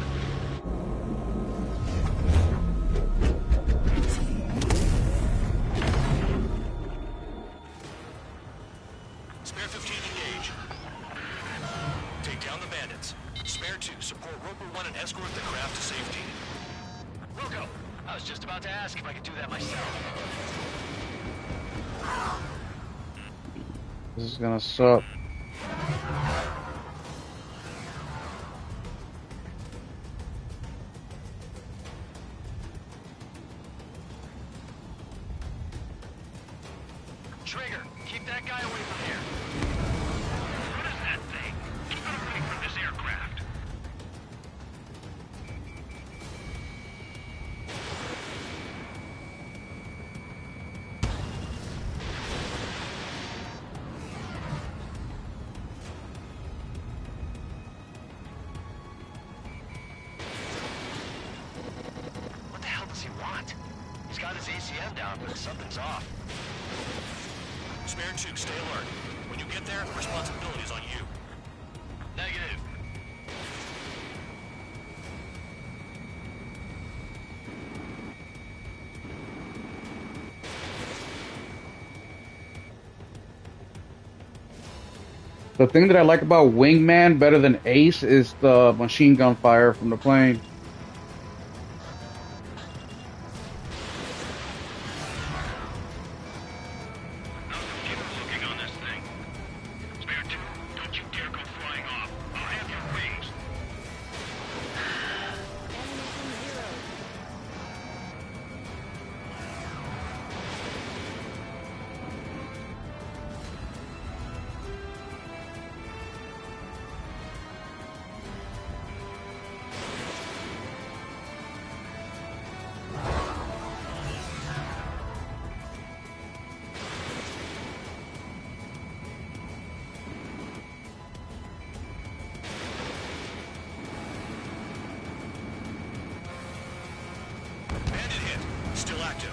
Spare 15 engage. Take down the bandits. Spare 2 support Roper 1 and escort the craft to safety. Wilco, I was just about to ask if I could do that myself. This is gonna suck. Trigger, keep that guy away from here. What is that thing? Keep it away from this aircraft. What the hell does he want? He's got his ACM down, but something's off. Spare 2, stay alert. When you get there, the responsibility is on you. Negative. The thing that I like about Wingman better than Ace is the machine gun fire from the plane. Keep looking on this thing. Spare 2, don't you dare go flying off. I'll have your wings. Bandit hit. Still active.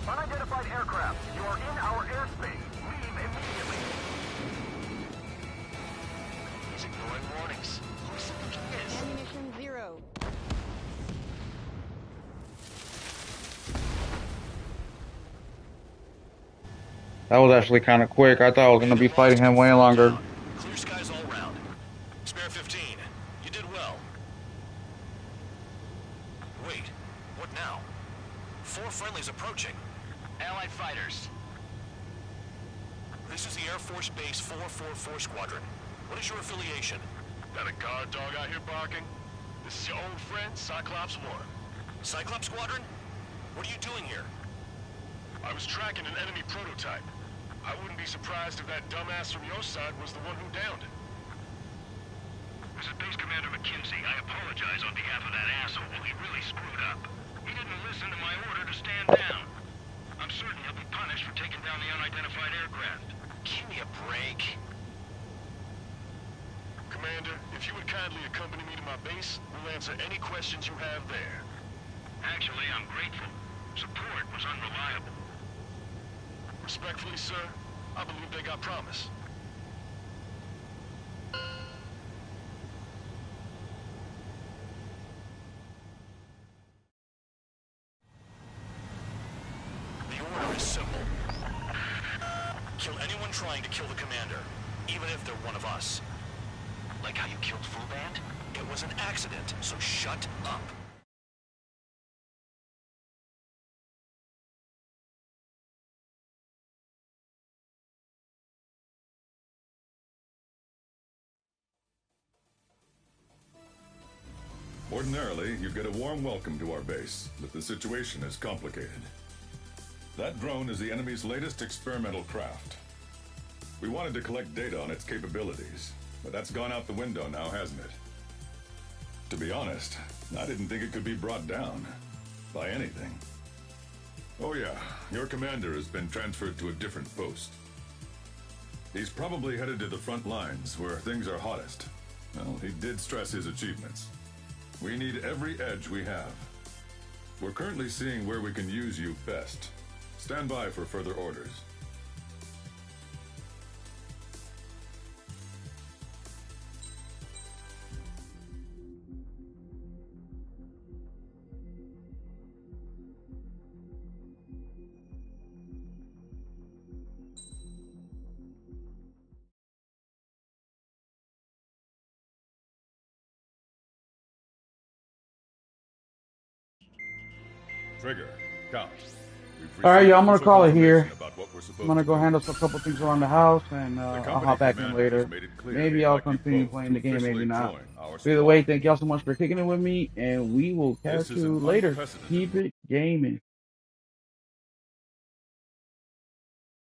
Unidentified aircraft, you are in our airspace. Leave immediately. He's ignoring warnings. Who's he think he is? Ammunition 0. That was actually kind of quick. I thought I was gonna be fighting him way longer. Clear skies all round. Spare 15. You did well. Wait. What now? 4 friendlies approaching. Allied fighters. This is the Air Force Base 444 Squadron. What is your affiliation? Got a guard dog out here barking? This is your old friend, Cyclops 1. Cyclops Squadron? What are you doing here? I was tracking an enemy prototype. I wouldn't be surprised if that dumbass from your side was the one who downed it. This is Base Commander McKinsey. I apologize on behalf of that asshole. He really screwed up. He didn't listen to my order to stand down. I'm certain he'll be punished for taking down the unidentified aircraft. Give me a break. Commander, if you would kindly accompany me to my base, we'll answer any questions you have there. Actually, I'm grateful. Support was unreliable. Respectfully, sir, I believe they got promise. The order is simple. Kill anyone trying to kill the commander, even if they're one of us. Like how you killed Fu Band? It was an accident, so shut up. Ordinarily, you'd get a warm welcome to our base, but the situation is complicated. That drone is the enemy's latest experimental craft. We wanted to collect data on its capabilities, but that's gone out the window now, hasn't it? To be honest, I didn't think it could be brought down by anything. Oh yeah, your commander has been transferred to a different post. He's probably headed to the front lines where things are hottest. Well, he did stress his achievements. We need every edge we have. We're currently seeing where we can use you best. Stand by for further orders. Trigger, Count. All right, y'all, I'm gonna call it here. I'm gonna go handle a couple things around the house, and I'll hop back in later. Maybe I'll continue playing the game, maybe not. Either way, thank y'all so much for kicking it with me, and we will catch you later. Keep it gaming.